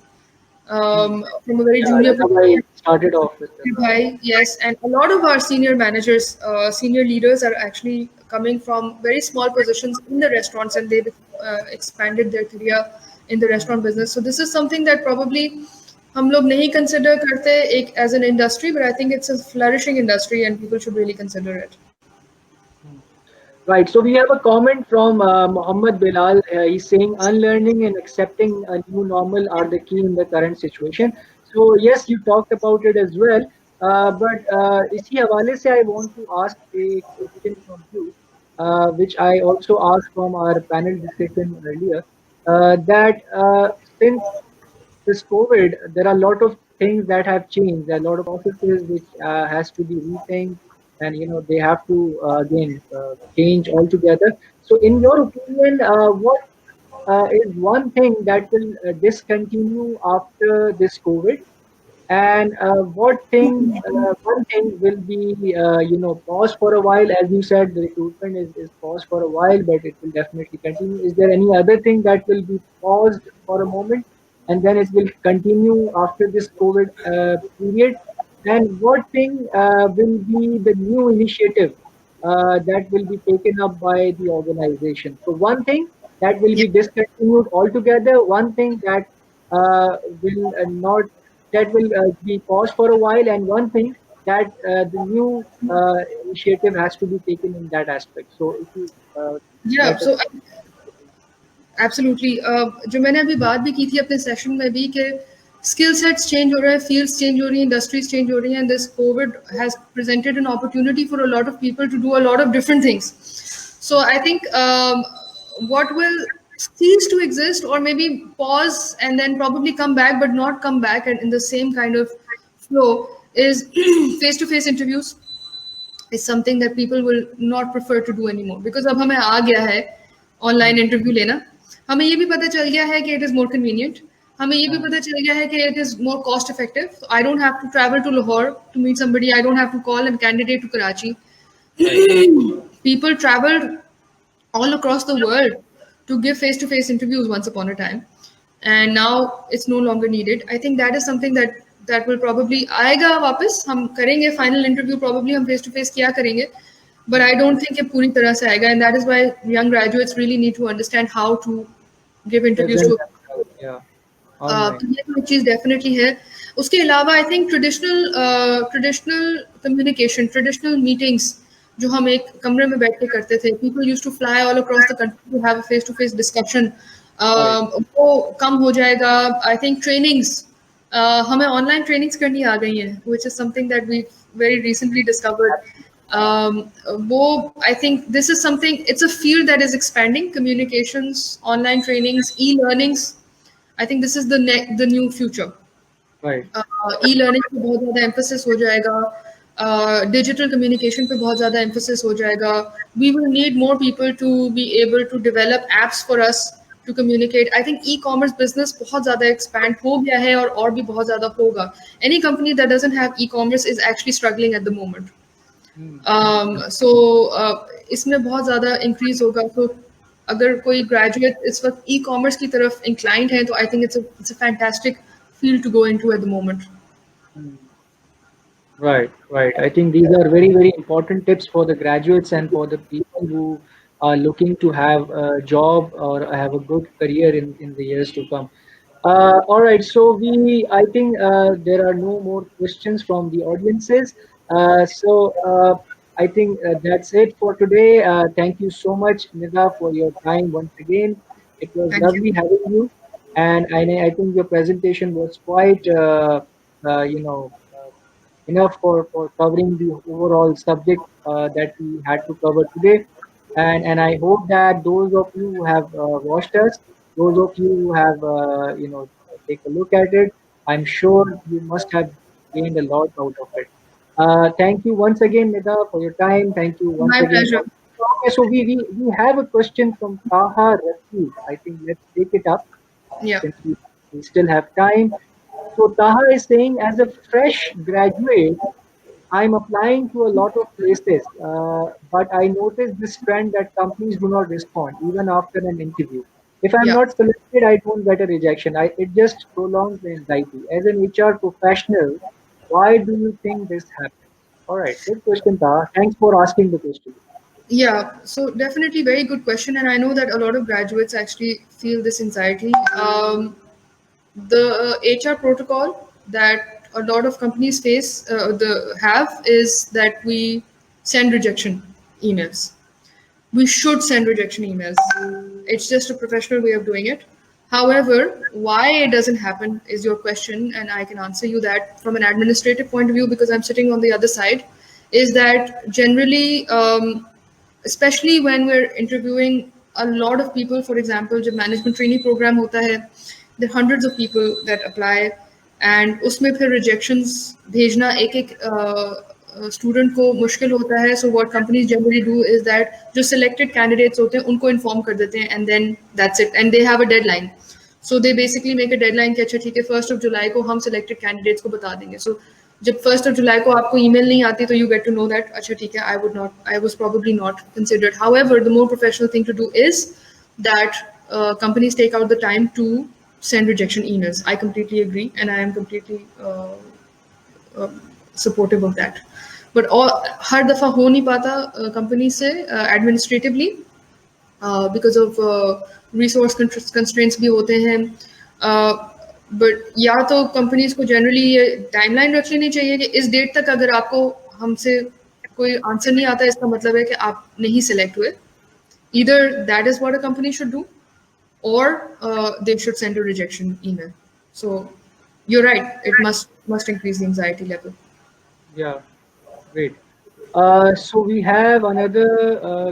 Hmm. from a very Yeah, junior Radhabai position. started off with Bhai, yes, and a lot of our senior managers, senior leaders are actually coming from very small positions in the restaurants, and they've expanded their career in the hmm, restaurant business. So this is something that probably हम लोग नहीं consider करते एक as an industry, but I think it's a flourishing industry, and people should really consider it. hmm. Right. So we have a comment from Muhammad Bilal. He's saying unlearning and accepting a new normal are the key in the current situation. So yes, you talked about it as well. But इसी हवाले से I want to ask a question from you, which I also asked from our panel discussion earlier. That since this COVID, there are a lot of things that have changed. There are a lot of processes which has to be rethink, and they have to again change altogether. So, in your opinion, what is one thing that will discontinue after this COVID, and one thing will be paused for a while? As you said, the recruitment is paused for a while, but it will definitely continue. Is there any other thing that will be paused for a moment, and then it will continue after this COVID period? And what thing will be the new initiative that will be taken up by the organization? So one thing that will Yeah. be discontinued altogether, one thing will not that will be paused for a while, and one thing that the new initiative has to be taken in that aspect. So if you Yeah, let us. so absolutely जो मैंने अभी बात भी की थी अपने session में भी कि स्किल सेट्स चेंज हो रहे हैं, फील्ड्स चेंज हो रही हैं, इंडस्ट्रीज चेंज हो रही हैं, and this covid has presented an opportunity for a lot of people to do a lot of different things. So I think what will cease to exist or maybe pause and then probably come back but not come back and in the same kind of flow is face-to-face interviews is something that people will not prefer to do anymore because अब हमें आ गया है online interview लेना. हमें ये भी पता चल गया है कि इट इज़ मोर कन्वीनियंट. हमें ये भी पता चल गया है कि it is more cost effective. I don't have to travel to Lahore to meet somebody. I don't have to call and candidate to Karachi. People traveled all across the world to give face-to-face interviews once upon a time, and now it's no longer needed. I think that is something that will probably आएगा वापस. हम करेंगे final interview probably हम face to face किया करेंगे, but I don't think ये पूरी तरह से आएगा, and that is why young graduates really need to understand how to give interviews Present to. themselves, yeah, online. तो ये तो एक चीज़ डेफिनेटली है. उसके अलावा I think traditional communication, traditional meetings जो हम एक कमरे में बैठ के करते थे, people use to fly all across the country to have a face to face discussion, Right. वो कम हो जाएगा. आई थिंक ट्रेनिंग्स, हमें ऑनलाइन ट्रेनिंग्स करनी आ गई हैं, which is something that we very recently discovered. वो I think this is something, it's a field that is expanding. Communications, online trainings, E learnings, I think this is the new future. Right. E learning पे बहुत ज़्यादा emphasis हो जाएगा, digital communication पे बहुत ज़्यादा emphasis हो जाएगा. We will need more people to be able to develop apps for us to communicate. I think e commerce business बहुत ज़्यादा एक्सपैंड हो गया है और भी बहुत ज़्यादा होगा. Any company that doesn't have e commerce is actually struggling at the moment. Hmm. सो इसमें बहुत ज़्यादा इंक्रीज होगा. तो अगर कोई ग्रेजुएट इस वक्त ई कॉमर्स की तरफ इंक्लाइंड है तो I think it's a fantastic field to go into at the moment. Hmm. Right, right. I think these are very, very important tips for the graduates and for the people who are looking to have a job or have a good career in the years to come. All right, so I think there are no more questions from the audiences. I think that's it for today. Thank you so much, Nida, for your time once again. It was Thank you. lovely having you, and I think your presentation was quite, you know, enough for covering the overall subject that we had to cover today. And I hope that those of you who have watched us, those of you who have take a look at it, I'm sure you must have gained a lot out of it. Thank you once again, Nida, for your time. Thank you once My again. pleasure. Okay, so we have a question from Taha Rafi. I think let's take it up Yeah. since we still have time. So Taha is saying, as a fresh graduate, I'm applying to a lot of places, but I noticed this trend that companies do not respond even after an interview. If I'm Yeah. not selected, I don't get a rejection. It just prolongs the anxiety. As an HR professional, why do you think this happens? All right, good question, Taha. Thanks for asking the question. Yeah. So definitely very good question, and I know that a lot of graduates actually feel this anxiety. The HR protocol that a lot of companies face the have is that we send rejection emails. We should send rejection emails. It's just a professional way of doing it. However, why it doesn't happen is your question, and I can answer you that from an administrative point of view because I'm sitting on the other side. Is that generally, especially when we're interviewing a lot of people, for example, जब management trainee program होता है, there are hundreds of people that apply, and उसमें फिर rejections भेजना एक एक student को मुश्किल होता है. So what companies generally do is that जो सिलेक्टेड कैंडिडेट्स होते हैं उनको इन्फॉर्म कर देते हैं and then that's it, and they have a deadline. So they basically make a deadline कि अच्छा ठीक है 1 जुलाई को हम सिलेक्टेड कैंडिडेट्स को बता देंगे. सो जब 1 जुलाई को आपको ईमेल नहीं आती तो you get to know that अच्छा ठीक है I would probably not considered. However the more professional thing to do is that companies take out the time to send rejection emails. I completely agree, and I am completely supportive of that. But और हर दफ़ा हो नहीं पाता company से administratively because of resource constraints भी होते हैं. But या तो कंपनीज को जनरली ये टाइमलाइन रख लेनी चाहिए कि इस डेट तक अगर आपको हमसे कोई आंसर नहीं आता, इसका मतलब है कि आप नहीं सिलेक्ट हुए. Either that is what a company should do, or they should send a rejection email. So you're right, it must increase the anxiety level. Yeah, great. So we have another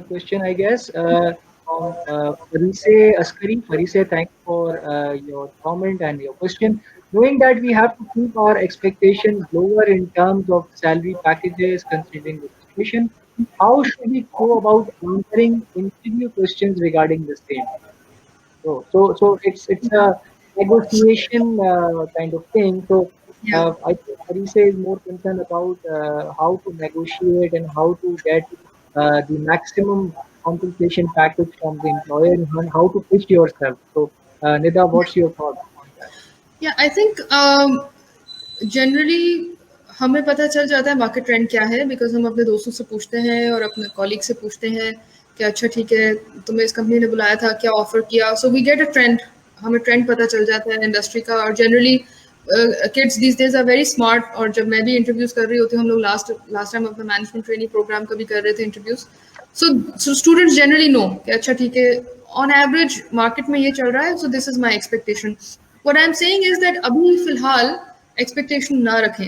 question, I guess, from Farise Askari. Farise, thanks for your comment and your question. Knowing that we have to keep our expectations lower in terms of salary packages, considering the situation, how should we go about answering interview questions regarding the same? So it's a negotiation kind of thing. So Yeah. I think Parisa is more concerned about how to negotiate and how to get the maximum compensation package from the employer and how to pitch yourself. So Nida, what's your thought on that? Yeah, I think generally हमें पता चल जाता है market trend क्या है, because हम अपने दोस्तों से पूछते हैं और अपने कॉलीग से पूछते हैं कि अच्छा ठीक है, तुम्हें इस कंपनी ने बुलाया था, क्या ऑफर किया. So we get a trend, हमें ट्रेंड पता चल जाता है इंडस्ट्री का. और generally kids these days are very smart. और जब मैं भी इंटरव्यूज कर रही होती हूँ, हम लोग लास्ट टाइम अपना मैनेजमेंट ट्रेनिंग प्रोग्राम का भी कर रहे थे interviews. So students generally know कि अच्छा ठीक है, ऑन एवरेज मार्केट में ये चल रहा है, so this is my expectation. What I am saying is that अभी फिलहाल एक्सपेक्टेशन ना रखें.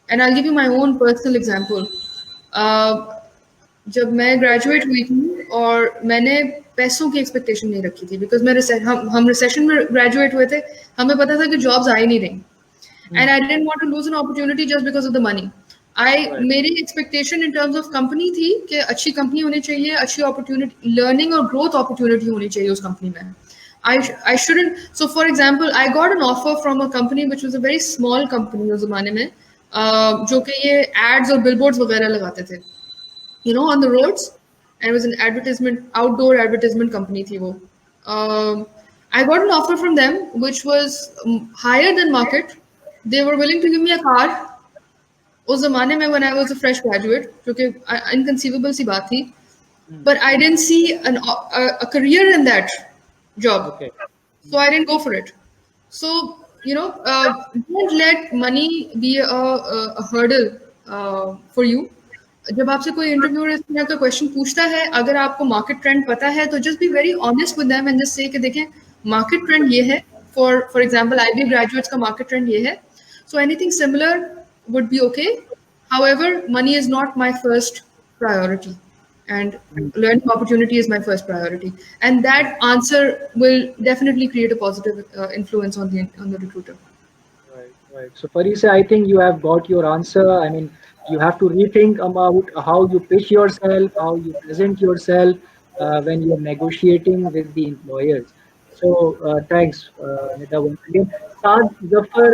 And I give you my own personal example. जब मैं ग्रेजुएट हुई थी और मैंने पैसों की एक्सपेक्टेशन नहीं रखी थी, बिकॉज हम रिसेशन में ग्रेजुएट हुए थे, हमें पता था कि जॉब्स आ ही नहीं रही. And I didn't want to lose an opportunity just because of the money. Right. मेरी expectation in terms of company थी कि अच्छी कंपनी होनी चाहिए, अच्छी अपॉर्चुनिटी, लर्निंग और ग्रोथ अपॉर्चुनिटी होनी चाहिए उस कंपनी में. I shouldn't. So for example, I got an offer from a company which was a very small company उस जमाने में, जो कि ये एड्स और बिलबोर्ड्स वगैरह लगाते थे, on the roads. And it was an outdoor advertisement company थी वो. I got an offer from them which was higher than market. They were willing to give me a car. उस जमाने में when I was a fresh graduate, जो कि inconceivable सी बात थी. But I didn't see a career in that job. Okay. So I didn't go for it. So, don't let money be a hurdle for you. जब आपसे कोई interviewer इस तरह का क्वेश्चन पूछता है, अगर आपको मार्केट ट्रेंड पता है, तो just be very honest with them and just say कि देखें मार्केट ट्रेंड ये है. फॉर एग्जांपल IBA ग्रेजुएट्स का मार्केट ट्रेंड ये है. So anything similar would be okay. However, money is not my first priority, and learning opportunity is my first priority. And that answer will definitely create a positive influence on the recruiter. Right, right. So, Parisa, I think you have got your answer. I mean, you have to rethink about how you pitch yourself, how you present yourself when you're negotiating with the employers. So, thanks, Nida, once again. Saad Zafar,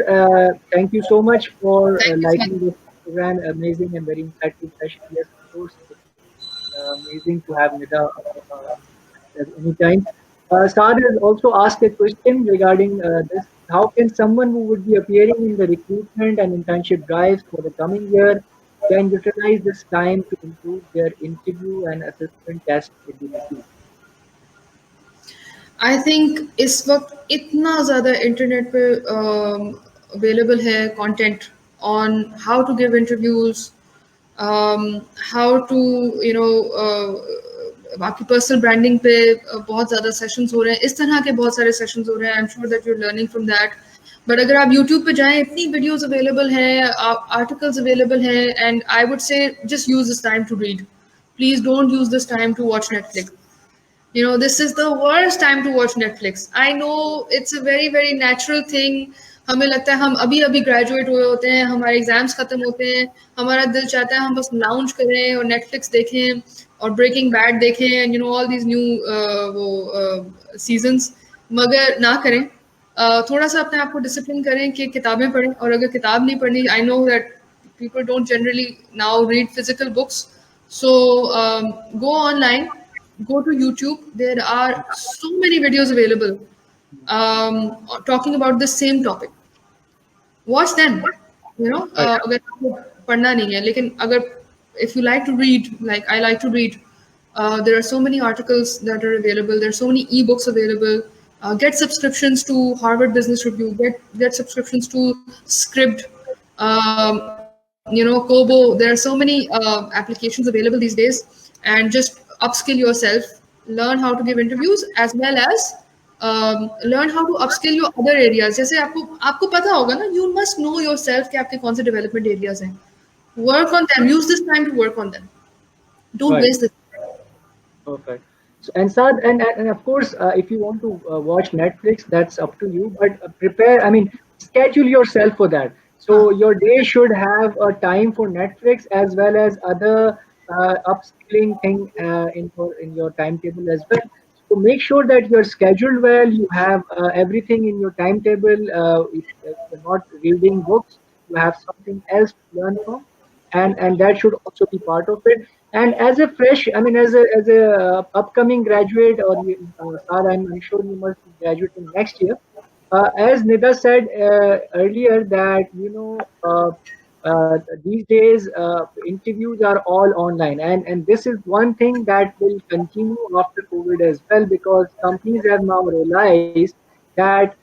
thank you so much for Thank you, liking Sani. this program. Amazing and very insightful session. Yes, of course, it's amazing to have Nida at any time. Saad has also asked a question regarding this. How can someone who would be appearing in the recruitment and internship drives for the coming year can utilize this time to improve their interview and assessment test ability? I think इस वक्त इतना ज़्यादा internet पे available है content on how to give interviews, how to आपकी personal branding पे बहुत ज़्यादा सेशंस हो रहे हैं, इस तरह के बहुत सारे सेशंस हो रहे हैं. I am sure that you are learning from that. But अगर आप यूट्यूब पे जाएं, इतनी वीडियोस अवेलेबल हैं, आर्टिकल्स अवेलेबल हैं. And I would say just use this time to read. Please don't use this time to watch Netflix. This is the worst time to watch Netflix. I know it's a very, very natural thing. हमें लगता है हम अभी अभी graduate हुए होते हैं, हमारे एग्जाम्स खत्म होते हैं, हमारा दिल चाहता है हम बस लाउंज करें और नेटफ्लिक्स देखें और ब्रेकिंग बैड देखें एंड ऑल दीज न्यू वो सीजन्स. मगर ना करें. थोड़ा सा अपने आप को डिसिप्लिन करें कि किताबें पढ़ें. और अगर किताब नहीं पढ़नी, I know that people don't generally now read physical books. So go online, go to YouTube. There are so many videos available talking about the same topic. Watch them. Right. अगर आपको पढ़ना नहीं है, लेकिन अगर if you like to read, like I like to read, there are so many articles that are available. There are so many ebooks available. get subscriptions to Harvard Business Review, get subscriptions to Scribd, Kobo. There are so many applications available these days, and just upskill yourself, learn how to give interviews, as well as learn how to upskill your other areas. जैसे आपको आपको पता होगा ना, you must know yourself कि आपके कौन से development areas हैं. Work on them. Use this time to work on them. Don't Right. waste this. Perfect. So, and Saad, and of course, if you want to watch Netflix, that's up to you. But prepare, I mean, schedule yourself for that. So your day should have a time for Netflix as well as other upskilling thing in your timetable as well. So make sure that you're scheduled well. You have everything in your timetable. If you're not reading books, you have something else to learn from, and that should also be part of it. And as a fresh, I mean, as a upcoming graduate, or Saad, I'm sure you must be graduating next year. As Nida said earlier, that these days interviews are all online, and this is one thing that will continue after COVID as well, because companies have now realized that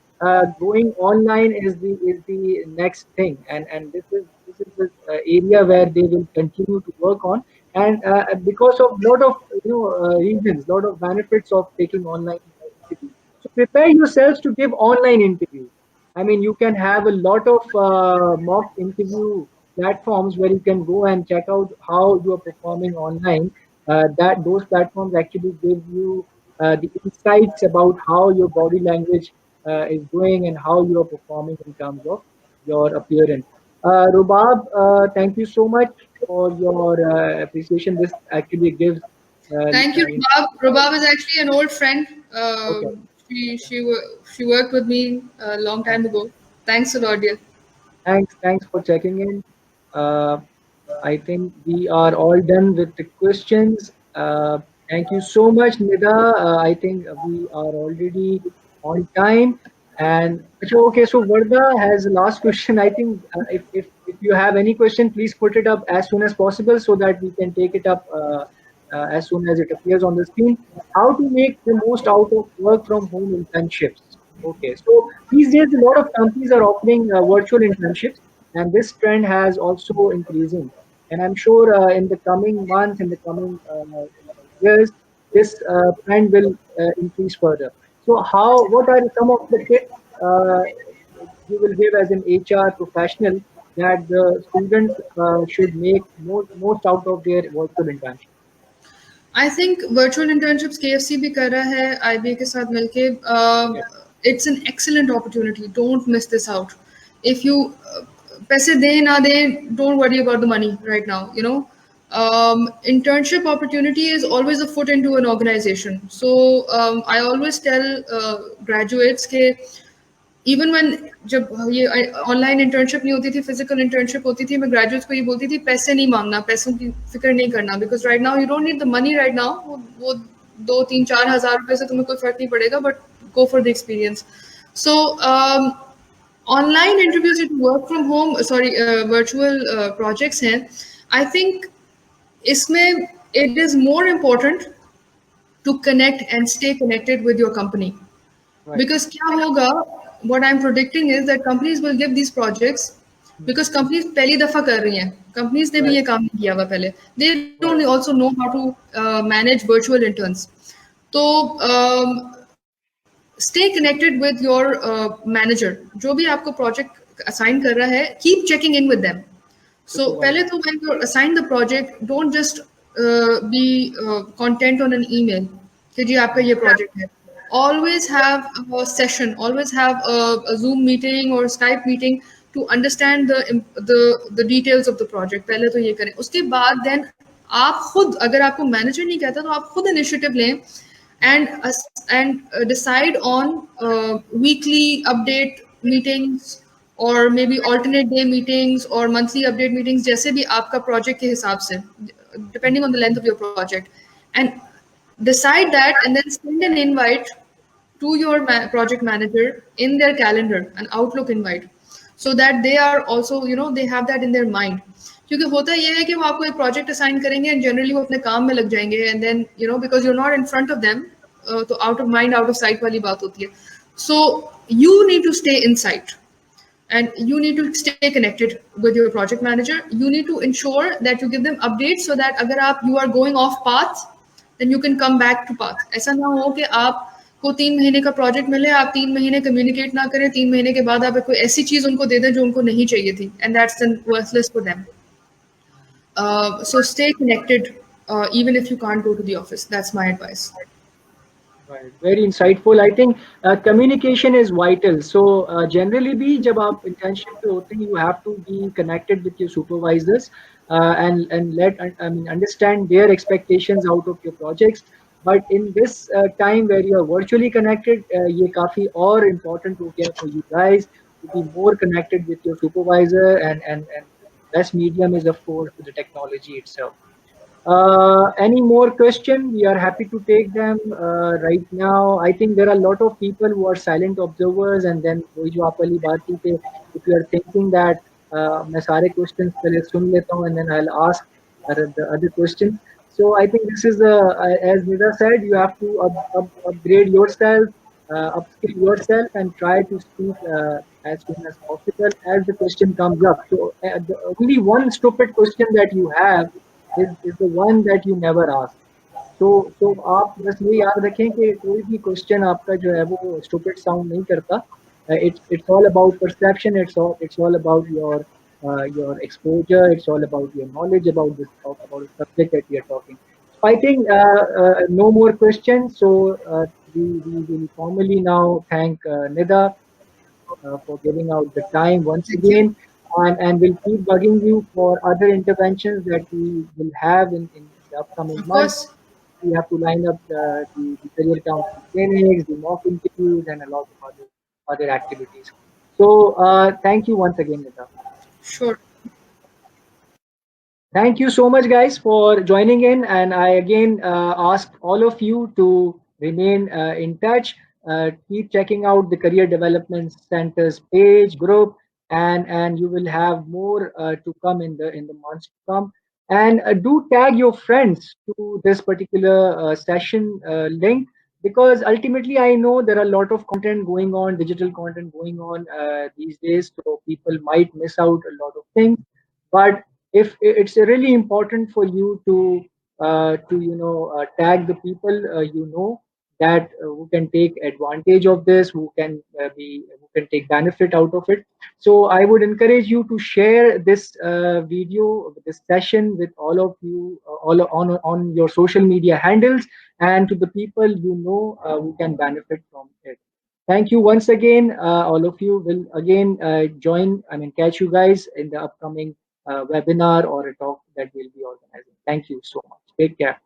going online is the next thing, and this is the area where they will continue to work on, and because of lot of reasons, lot of benefits of taking online interviews. So prepare yourselves to give online interviews. I mean, you can have a lot of mock interview platforms where you can go and check out how you are performing online. That those platforms actually give you the insights about how your body language is doing and how you are performing in terms of your appearance. Rubab, thank you so much for your appreciation. This actually gives. Thank you, Rubab. Rubab is actually an old friend. Okay. She worked with me a long time ago. Thanks a lot, dear. Thanks for checking in. Uh, I think we are all done with the questions. Thank you so much, Nida. I think we are already on time. And okay, so Varda has a last question. I think if you have any question, please put it up as soon as possible so that we can take it up as soon as it appears on the screen. How to make the most out of work from home internships? Okay, so these days a lot of companies are offering virtual internships, and this trend has also increasing. And I'm sure in the coming months, in the coming years, this trend will increase further. So, what are some of the tips you will give as an HR professional that the students should make most out of their virtual internship? I think virtual internships KFC भी कर रहा है IBA के साथ मिलके. Yeah. It's an excellent opportunity. Don't miss this out. If you पैसे दे ना दे, don't worry about the money right now. Internship opportunity is always a foot into an organization. So I always tell graduates के even when जब ये online internship नहीं होती थी, physical internship होती थी, मैं ग्रेजुएट्स को ये बोलती थी पैसे नहीं मांगना, पैसों की फिक्र नहीं करना, because right now you don't need the money right now. वो 2 3 4 हज़ार रुपए से तुम्हें कोई फर्क नहीं पड़ेगा, but go for the experience. So online interviews, work from home, sorry virtual projects हैं. आई थिंक इसमें it is more important to connect and stay connected with your company. Right. Because क्या होगा, what I'm predicting is that companies will give these projects because companies पहली दफा कर रही हैं, companies ने भी ये काम नहीं किया हुआ पहले. They don't also know how to manage virtual interns. तो stay connected with your manager. जो भी आपको project assign कर रहा है, keep checking in with them. So पहले तो when you assign the project, don't just be content on an email कि जी आपका ये project है. Always have a session, always have a Zoom meeting or Skype meeting to understand the details of the project. पहले तो ये करें, उसके बाद then आप खुद, अगर आपको manager नहीं कहता तो आप खुद initiative लें and decide on weekly update meetings or maybe alternate day meetings or monthly update meetings, जैसे भी आपका project के हिसाब से, depending on the length of your project, and decide that and then send an invite to your project manager in their calendar, an Outlook invite, so that they are also, they have that in their mind. क्योंकि होता ये है कि वो आपको एक project assign करेंगे and generally वो अपने काम में लग जाएंगे, and then because you're not in front of them, तो out of mind out of sight वाली बात होती है. So you need to stay in sight. And you need to stay connected with your project manager. You need to ensure that you give them updates so that अगर आप you are going off path, then you can come back to path. ऐसा ना हो कि आपको 3 महीने का project मिले, आप 3 महीने कम्युनिकेट ना करें, 3 महीने के बाद आप कोई ऐसी चीज उनको दे दें जो उनको नहीं चाहिए थी, and that's then worthless for them. So stay connected, even if you can't go to the office. That's my advice. Right. Very insightful. I think communication is vital. So generally, भी जब आप internship पे होते हैं, you have to be connected with your supervisors and let I mean understand their expectations out of your projects. But in this time where you are virtually connected, ये काफी और important हो गया for you guys to be more connected with your supervisor and best medium is of course the technology itself. Any more question? We are happy to take them right now. I think there are a lot of people who are silent observers, and then वही जो आप वाली बात थी कि if you are thinking that मैं सारे questions पहले सुन लेता हूँ and then I'll ask the other questions. So I think this is as Nida said, you have to upgrade yourself, upskill yourself, and try to speak as soon as possible as the question comes up. So the only one stupid question that you have is the one that you never ask. So आप बस ये याद रखें कि कोई भी question आपका जो है वो stupid sound नहीं करता. It's all about perception. It's all about your exposure. It's all about your knowledge about the subject that we are talking. So I think no more questions. So we will formally now thank Nida for giving out the time once Thank you. again. And we'll keep bugging you for other interventions that we will have in the upcoming Of months. course. We have to line up the career counseling clinics, the mock interviews, and a lot of other activities. So thank you once again, Nita. Sure. Thank you so much, guys, for joining in. And I again ask all of you to remain in touch. Keep checking out the Career Development Center's page, group, and you will have more to come in the months to come. And do tag your friends to this particular session link, because ultimately I know there are a lot of content going on, digital content going on these days, so people might miss out a lot of things. But if it's really important for you to tag the people that who can take advantage of this, who can take benefit out of it. So I would encourage you to share this video, this session with all of you, all on your social media handles, and to the people who can benefit from it. Thank you once again. All of you will again catch you guys in the upcoming webinar or a talk that we'll be organizing. Thank you so much. Take care.